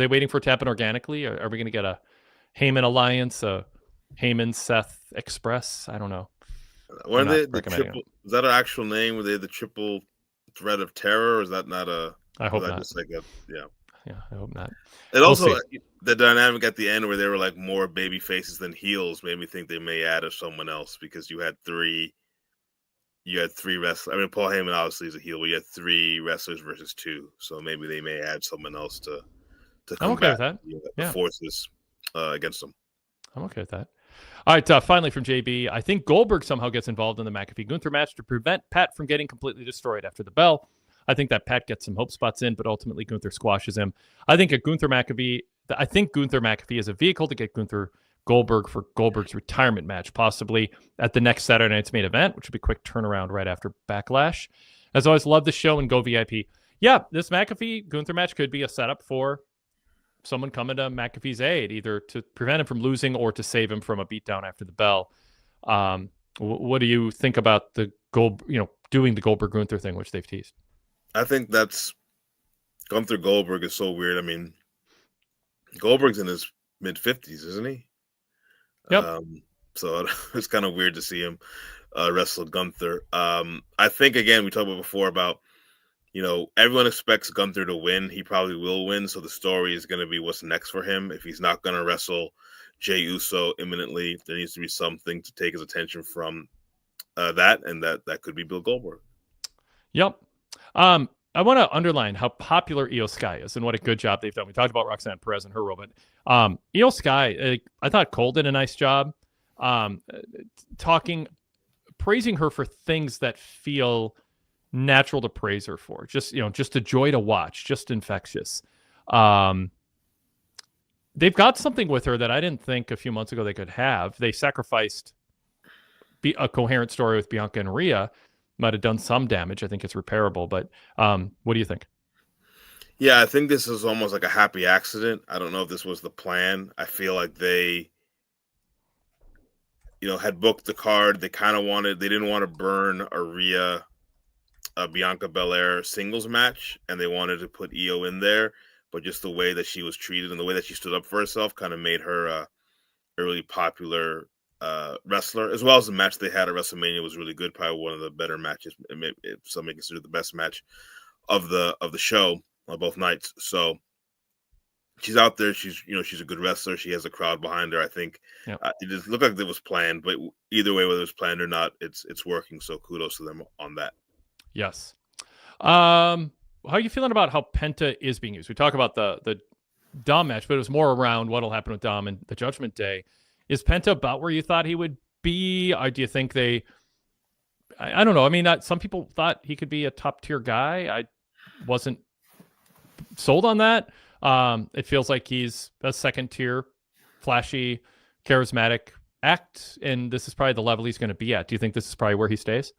waiting for it to happen organically? Are we going to get a Heyman Alliance, a Heyman Seth Express? I don't know. Were they the triple? Is that an actual name? Were they the triple threat of terror? Or is that not a? I hope not. Just like yeah, I hope not. And also the dynamic at the end where they were like more baby faces than heels made me think they may add someone else because you had three wrestlers. I mean, Paul Heyman obviously is a heel, but you had 3 wrestlers versus 2. So maybe they may add someone else to combat the forces against them. I'm okay with that. All right, finally from JB, I think Goldberg somehow gets involved in the McAfee-Gunther match to prevent Pat from getting completely destroyed after the bell. I think that Pat gets some hope spots in, but ultimately Gunther squashes him. I think Gunther McAfee is a vehicle to get Gunther Goldberg for Goldberg's retirement match, possibly at the next Saturday night's main event, which would be a quick turnaround right after Backlash. As always, love the show and go VIP. Yeah, this McAfee-Gunther match could be a setup for someone coming to McAfee's aid, either to prevent him from losing or to save him from a beatdown after the bell. What do you think about the doing the Goldberg-Gunther thing, which they've teased? I think that's Gunther Goldberg is so weird. I mean, Goldberg's in his mid-50s, isn't he? Yep. So it's kind of weird to see him wrestle Gunther. I think, again, we talked about before about, everyone expects Gunther to win. He probably will win. So the story is going to be what's next for him. If he's not going to wrestle Jey Uso imminently, there needs to be something to take his attention from that. And that could be Bill Goldberg. Yep. I want to underline how popular Io Sky is and what a good job they've done. We talked about Roxanne Perez and her role, but Io Sky, I thought Cole did a nice job praising her for things that feel natural to praise her for. Just a joy to watch, just infectious. They've got something with her that I didn't think a few months ago they could have. They sacrificed a coherent story with Bianca and Rhea. Might have done some damage. I think it's repairable, but what do you think? Yeah, I think this is almost like a happy accident. I don't know if this was the plan. I feel like they, had booked the card. They didn't want to burn a Bianca Belair singles match, and they wanted to put Io in there, but just the way that she was treated and the way that she stood up for herself kind of made her a really popular wrestler, as well as the match they had at WrestleMania was really good. Probably one of the better matches, if somebody considered the best match of the show on both nights. So she's out there. She's a good wrestler. She has a crowd behind her. I think it just looked like it was planned, but either way, whether it was planned or not, it's working. So kudos to them on that. Yes. How are you feeling about how Penta is being used? We talk about the Dom match, but it was more around what'll happen with Dom and the Judgment Day. Is Penta about where you thought he would be? Or do you think I don't know. I mean, some people thought he could be a top-tier guy. I wasn't sold on that. It feels like he's a second-tier, flashy, charismatic act, and this is probably the level he's going to be at. Do you think this is probably where he stays?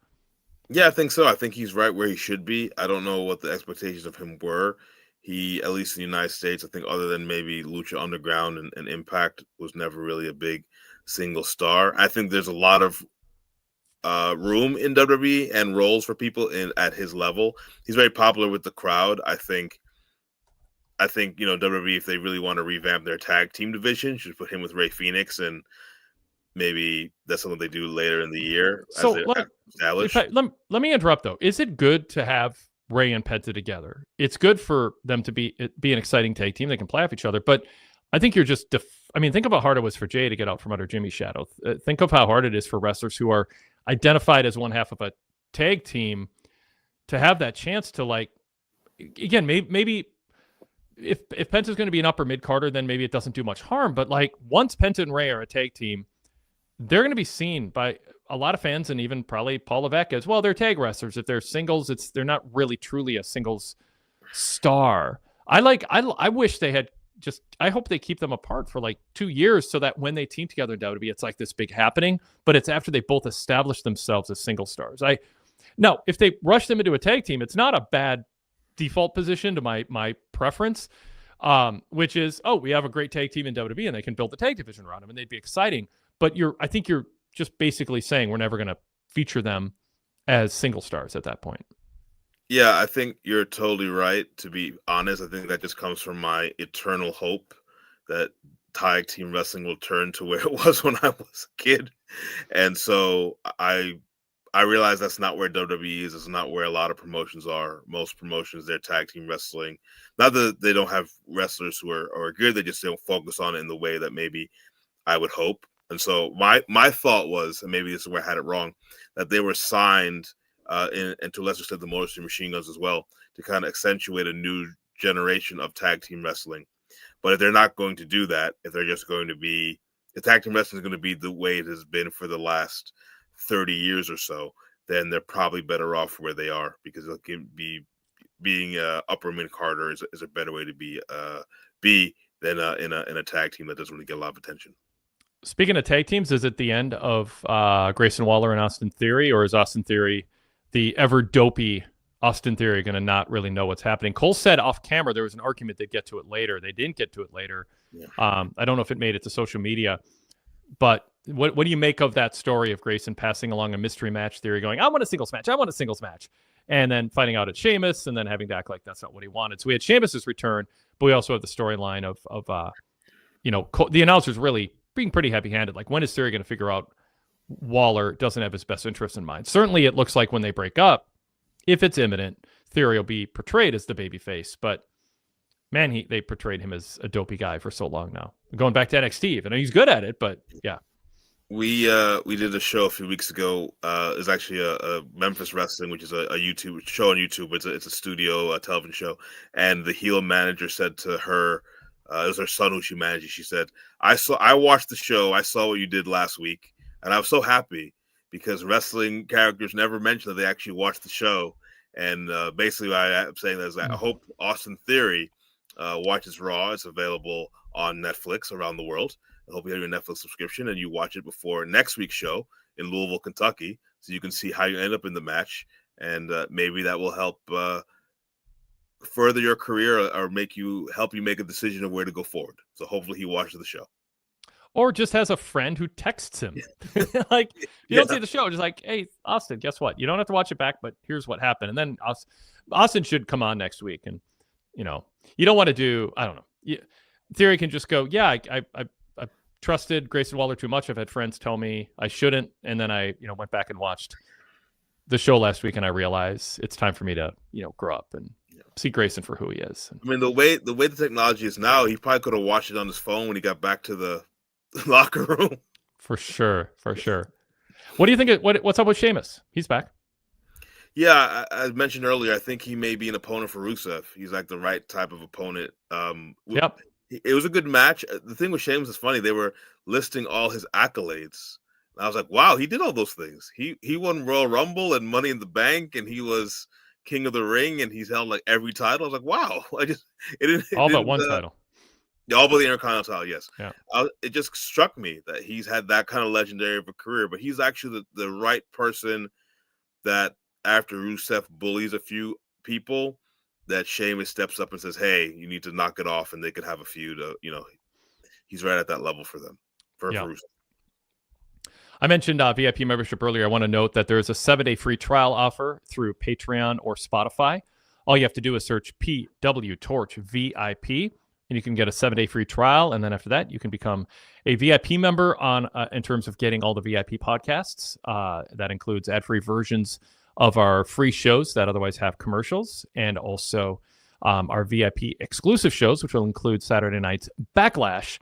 Yeah, I think so. I think he's right where he should be. I don't know what the expectations of him were. He, at least in the United States, I think other than maybe Lucha Underground and Impact, was never really a big single star. I think there's a lot of room in WWE and roles for people at his level. He's very popular with the crowd. I think WWE, if they really want to revamp their tag team division, should put him with Rey Fenix, and maybe that's something they do later in the year. So Established. let me interrupt though. Is it good to have Ray and Penta together? It's good for them to be an exciting tag team. They can play off each other, but I think you're just. Think of how hard it was for Jay to get out from under Jimmy's shadow. Think of how hard it is for wrestlers who are identified as one half of a tag team to have that chance to, like, again, maybe if Penta's going to be an upper mid carder, then maybe it doesn't do much harm. But like, once Penta and Ray are a tag team, they're going to be seen by a lot of fans and even probably Paul Levesque as well. They're tag wrestlers. If they're singles, they're not really truly a singles star. I wish they had I hope they keep them apart for like 2 years so that when they team together in WWE, it's like this big happening, but it's after they both establish themselves as single stars. Now, if they rush them into a tag team, it's not a bad default position to my preference, which is, we have a great tag team in WWE and they can build the tag division around them and they'd be exciting. But I think you're just basically saying we're never going to feature them as single stars at that point. Yeah, I think you're totally right. To be honest, I think that just comes from my eternal hope that tag team wrestling will turn to where it was when I was a kid. And so I realize that's not where WWE is. It's not where a lot of promotions are. Most promotions, they're tag team wrestling. Not that they don't have wrestlers who are good. They just don't focus on it in the way that maybe I would hope. And so my thought was, and maybe this is where I had it wrong, that they were signed and to a lesser extent the Motor City Machine Guns as well, to kind of accentuate a new generation of tag team wrestling. But if they're not going to do that, if they're just going to be, the tag team wrestling is going to be the way it has been for the last 30 years or so, then they're probably better off where they are, because it can be being upper mid carder is a better way to be than in a tag team that doesn't really get a lot of attention. Speaking of tag teams, is it the end of Grayson Waller and Austin Theory, or is Austin Theory, the ever dopey Austin Theory, going to not really know what's happening? Cole said off camera there was an argument they'd get to it later. They didn't get to it later. Yeah. I don't know if it made it to social media, but what do you make of that story of Grayson passing along a mystery match theory, going, I want a singles match, and then finding out it's Sheamus, and then having to act like that's not what he wanted. So we had Sheamus's return, but we also have the storyline of the announcers really being pretty heavy-handed. Like, when is Theory going to figure out Waller doesn't have his best interest in mind? Certainly it looks like when they break up, if it's imminent, Theory will be portrayed as the babyface, but man, they portrayed him as a dopey guy for so long now. Going back to NXT, and he's good at it, but yeah. We did a show a few weeks ago. It's actually a Memphis Wrestling, which is a YouTube show on YouTube. It's a studio television show, and the heel manager said to her, it was her son who she managed. She said, I watched the show. I saw what you did last week, and I was so happy because wrestling characters never mention that they actually watched the show. And basically what I'm saying is that I hope Austin Theory watches Raw. It's available on Netflix around the world. I hope you have your Netflix subscription and you watch it before next week's show in Louisville, Kentucky, so you can see how you end up in the match. And maybe that will help further your career or help you make a decision of where to go forward. So hopefully he watches the show. Or just has a friend who texts him. Like, you don't see the show, just like, hey, Austin, guess what? You don't have to watch it back, but here's what happened. And then Austin should come on next week. And, you don't want to do, I don't know. Theory can just go, yeah, I trusted Grayson Waller too much. I've had friends tell me I shouldn't. And then I, went back and watched the show last week and I realized it's time for me to, grow up and see Grayson for who he is. I mean, the way the technology is now, he probably could have watched it on his phone when he got back to the locker room. For sure. What do you think? What's up with Sheamus? He's back. Yeah, I mentioned earlier, I think he may be an opponent for Rusev. He's like the right type of opponent. Yep. It was a good match. The thing with Sheamus is funny. They were listing all his accolades. And I was like, wow, he did all those things. He won Royal Rumble and Money in the Bank, and he was King of the Ring, and he's held like every title. I was like, wow. All but one title. All but the Intercontinental title, yes. Yeah. It just struck me that he's had that kind of legendary of a career, but he's actually the right person that after Rusev bullies a few people, that Sheamus steps up and says, "Hey, you need to knock it off," and they could have a feud. He's right at that level for them. For Rusev. I mentioned VIP membership earlier. I want to note that there is a 7-day free trial offer through Patreon or Spotify. All you have to do is search PWTorch VIP, and you can get a 7-day free trial. And then after that, you can become a VIP member in terms of getting all the VIP podcasts. That includes ad-free versions of our free shows that otherwise have commercials, and also our VIP exclusive shows, which will include Saturday night's Backlash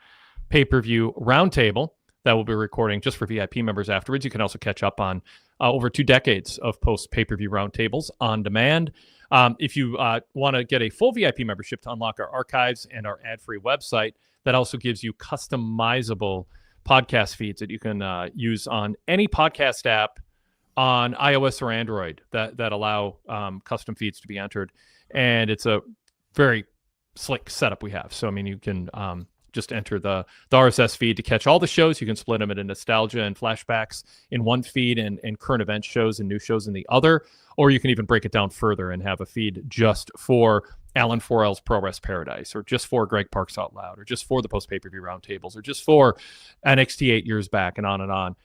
pay-per-view roundtable that we'll be recording just for VIP members afterwards. You can also catch up on over 2 decades of post-pay-per-view roundtables on demand. If you want to get a full VIP membership to unlock our archives and our ad-free website, that also gives you customizable podcast feeds that you can use on any podcast app on iOS or Android that allow custom feeds to be entered. And it's a very slick setup we have. So, I mean, you can just enter the RSS feed to catch all the shows. You can split them into nostalgia and flashbacks in one feed and current event shows and new shows in the other. Or you can even break it down further and have a feed just for Alan Forel's Pro Wrest Paradise, or just for Greg Parks Out Loud, or just for the post-pay-per-view roundtables, or just for NXT 8 years back, and on and on.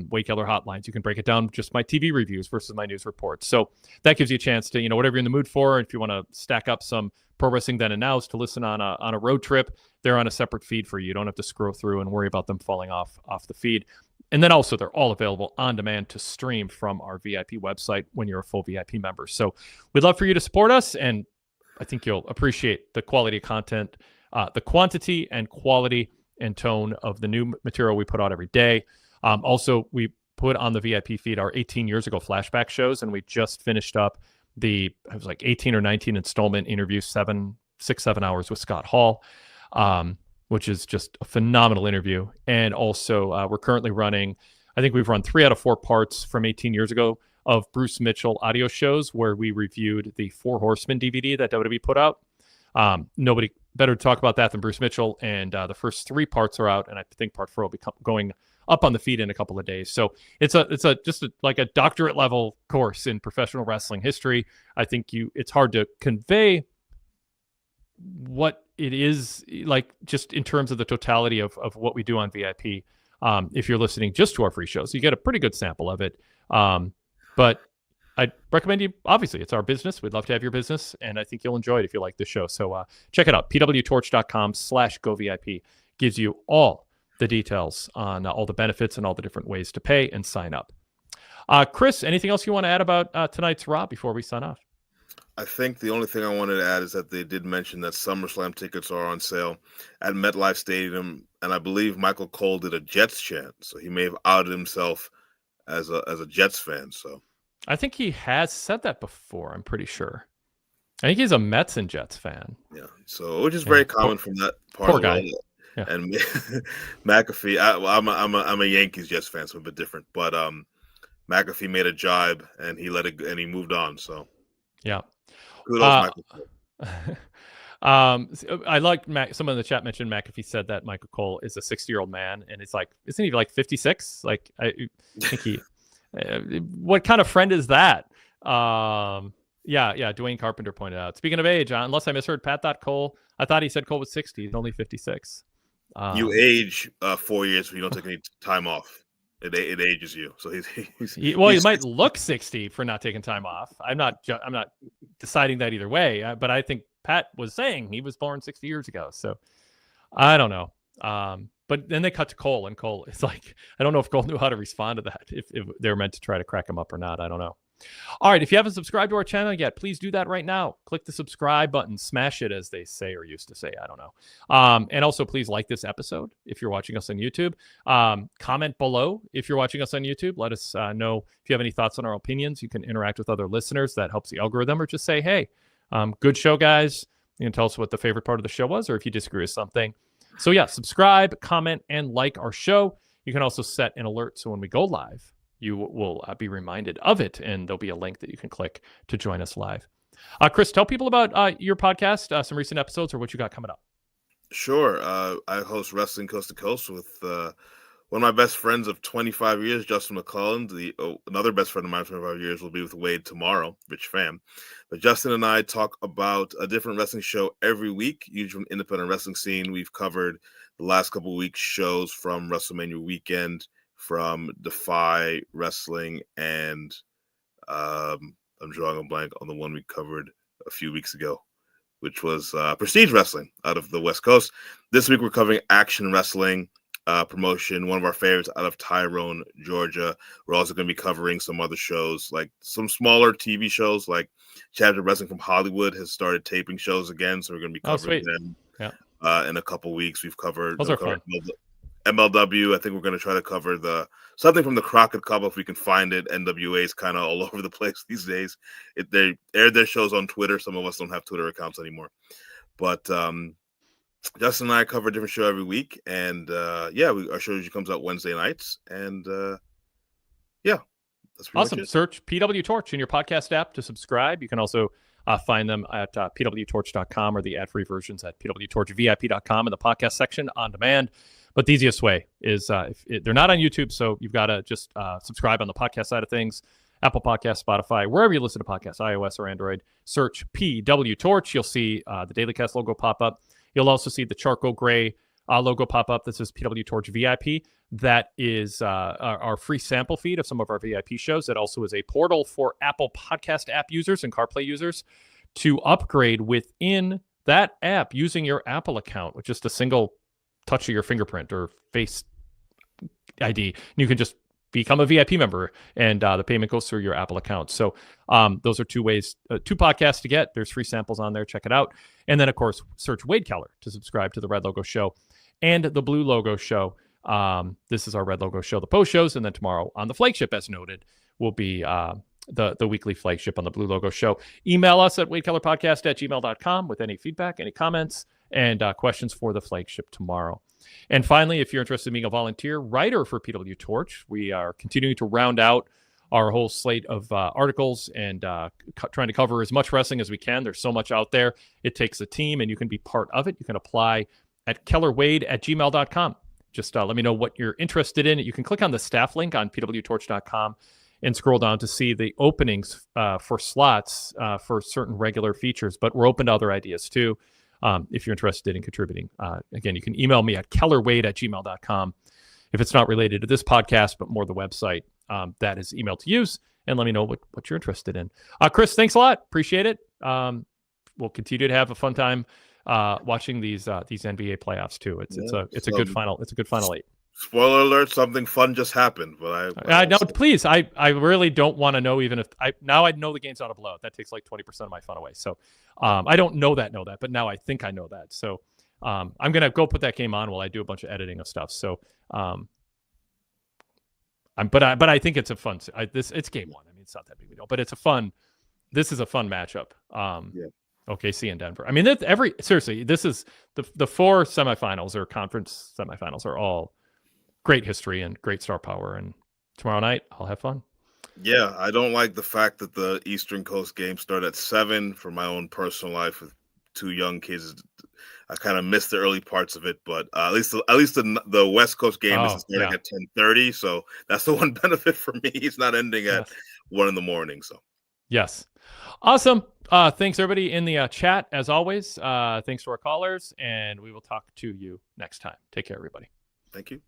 Wade Keller Hotlines. You can break it down just my TV reviews versus my news reports. So that gives you a chance to, whatever you're in the mood for. If you want to stack up some Pro Wrestling Then and Nows to listen on a road trip, they're on a separate feed for you. You don't have to scroll through and worry about them falling off the feed. And then also they're all available on demand to stream from our VIP website when you're a full VIP member. So we'd love for you to support us, and I think you'll appreciate the quality of content, the quantity and quality and tone of the new material we put out every day. Also, we put on the VIP feed our 18 years ago flashback shows, and we just finished up it was like 18 or 19 installment interview, 7 hours with Scott Hall, which is just a phenomenal interview. And also, we're currently running, I think we've run 3 out of 4 parts from 18 years ago of Bruce Mitchell audio shows, where we reviewed the 4 Horsemen DVD that WWE put out. Nobody better to talk about that than Bruce Mitchell. And the first 3 parts are out, and I think part 4 will be going up on the feed in a couple of days. So it's like a doctorate level course in professional wrestling history. I think it's hard to convey what it is like just in terms of the totality of what we do on VIP. If you're listening just to our free shows, you get a pretty good sample of it. But I'd recommend you, obviously, it's our business. We'd love to have your business, and I think you'll enjoy it if you like the show. So check it out. PWTorch.com/GoVIP gives you all the details on all the benefits and all the different ways to pay and sign up. Chris, anything else you want to add about tonight's Raw before we sign off? I think the only thing I wanted to add is that they did mention that SummerSlam tickets are on sale at MetLife Stadium, and I believe Michael Cole did a Jets chant, so he may have outed himself as a Jets fan. So I think he has said that before. I'm pretty sure. I think he's a Mets and Jets fan. Yeah, so which is very common from that part. Poor guy. Yeah. And McAfee, I'm a Yankees Jets fan, so a bit different. But McAfee made a jibe, and he let it, and he moved on. So yeah, kudos, Michael. I liked someone in the chat mentioned McAfee said that Michael Cole is a 60-year-old man, and it's like, isn't he like 56? Like, I think he. What kind of friend is that? Yeah. Dwayne Carpenter pointed out. Speaking of age, unless I misheard, Pat.Cole, I thought he said Cole was 60. He's only 56. You age 4 years if you don't take any time off. It ages you. So he might look 60 for not taking time off. I'm not deciding that either way. But I think Pat was saying he was born 60 years ago. So I don't know. But then they cut to Cole, and Cole, it's like, I don't know if Cole knew how to respond to that, if they were meant to try to crack him up or not. I don't know. All right. If you haven't subscribed to our channel yet, please do that right now. Click the subscribe button, smash it, as they say, or used to say. I don't know. And also, please like this episode if you're watching us on YouTube. Comment below if you're watching us on YouTube. Let us know if you have any thoughts on our opinions. You can interact with other listeners. That helps the algorithm. Or just say, hey, good show, guys. You can tell us what the favorite part of the show was, or if you disagree with something. So yeah, subscribe, comment, and like our show. You can also set an alert so when we go live, you will be reminded of it, and there'll be a link that you can click to join us live. Chris, tell people about your podcast, some recent episodes, or what you got coming up. Sure. I host Wrestling Coast to Coast with one of my best friends of 25 years, Justin McClelland, another best friend of mine of 25 years, will be with Wade tomorrow, Rich Fam. But Justin and I talk about a different wrestling show every week, usually from independent wrestling scene. We've covered the last couple of weeks shows from WrestleMania weekend, from Defy Wrestling, and I'm drawing a blank on the one we covered a few weeks ago, which was Prestige Wrestling out of the West Coast. This week we're covering Action Wrestling promotion, one of our favorites out of Tyrone, Georgia. We're also going to be covering some other shows, like some smaller TV shows, like Chapter Wrestling from Hollywood has started taping shows again, so we're going to be covering them in a couple weeks. We've covered MLW. I think we're going to try to cover something from the Crockett Cup if we can find it. NWA is kind of all over the place these days. They air their shows on Twitter. Some of us don't have Twitter accounts anymore, but Justin and I cover a different show every week, and our show usually comes out Wednesday nights, and that's awesome. Search PWTorch in your podcast app to subscribe. You can also find them at PWTorch.com or the ad-free versions at PWTorchVIP.com in the podcast section on demand. But the easiest way is they're not on YouTube, so you've got to just subscribe on the podcast side of things. Apple Podcasts, Spotify, wherever you listen to podcasts, iOS or Android, search PWTorch. You'll see the DailyCast logo pop up. You'll also see the charcoal gray logo pop up. This is PWTorch VIP. That is our free sample feed of some of our VIP shows. It also is a portal for Apple Podcast app users and CarPlay users to upgrade within that app using your Apple account with just a single touch of your fingerprint or face ID. You can just become a VIP member, and the payment goes through your Apple account. So those are two ways, two podcasts to get. There's free samples on there. Check it out. And then, of course, search Wade Keller to subscribe to the Red Logo Show and the Blue Logo Show. This is our Red Logo Show, the post shows. And then tomorrow on the flagship, as noted, will be the weekly flagship on the Blue Logo Show. Email us at wadekellerpodcast@gmail.com with any feedback, any comments, and questions for the flagship tomorrow. And finally, if you're interested in being a volunteer writer for PWTorch, we are continuing to round out our whole slate of articles and trying to cover as much wrestling as we can. There's so much out there. It takes a team, and you can be part of it. You can apply at kellerwade@gmail.com. Just let me know what you're interested in. You can click on the staff link on pwtorch.com and scroll down to see the openings for slots for certain regular features. But we're open to other ideas, too. If you're interested in contributing. Again, you can email me at kellerwade@gmail.com. If it's not related to this podcast, but more the website, that is email to use, and let me know what you're interested in. Chris, thanks a lot. Appreciate it. We'll continue to have a fun time watching these NBA playoffs too. It's a good final. It's a good final eight. Spoiler alert, something fun just happened. But I no, please. I really don't want to know, even if I know the game's not a blowout. That takes like 20% of my fun away. So I don't know that, but now I think I know that. So I'm going to go put that game on while I do a bunch of editing of stuff. So but I think it's a fun, it's game one. I mean, it's not that big of a deal, but this is a fun matchup. OKC and Denver. I mean, seriously, this is the four semifinals or conference semifinals are all great history and great star power. And tomorrow night, I'll have fun. Yeah, I don't like the fact that the Eastern Coast games start at 7 for my own personal life with 2 young kids. I kind of missed the early parts of it, but at least the West Coast game is starting at 10:30. So that's the one benefit for me. It's not ending at 1 a.m. So yes, awesome. Thanks everybody in the chat as always. Thanks to our callers, and we will talk to you next time. Take care, everybody. Thank you.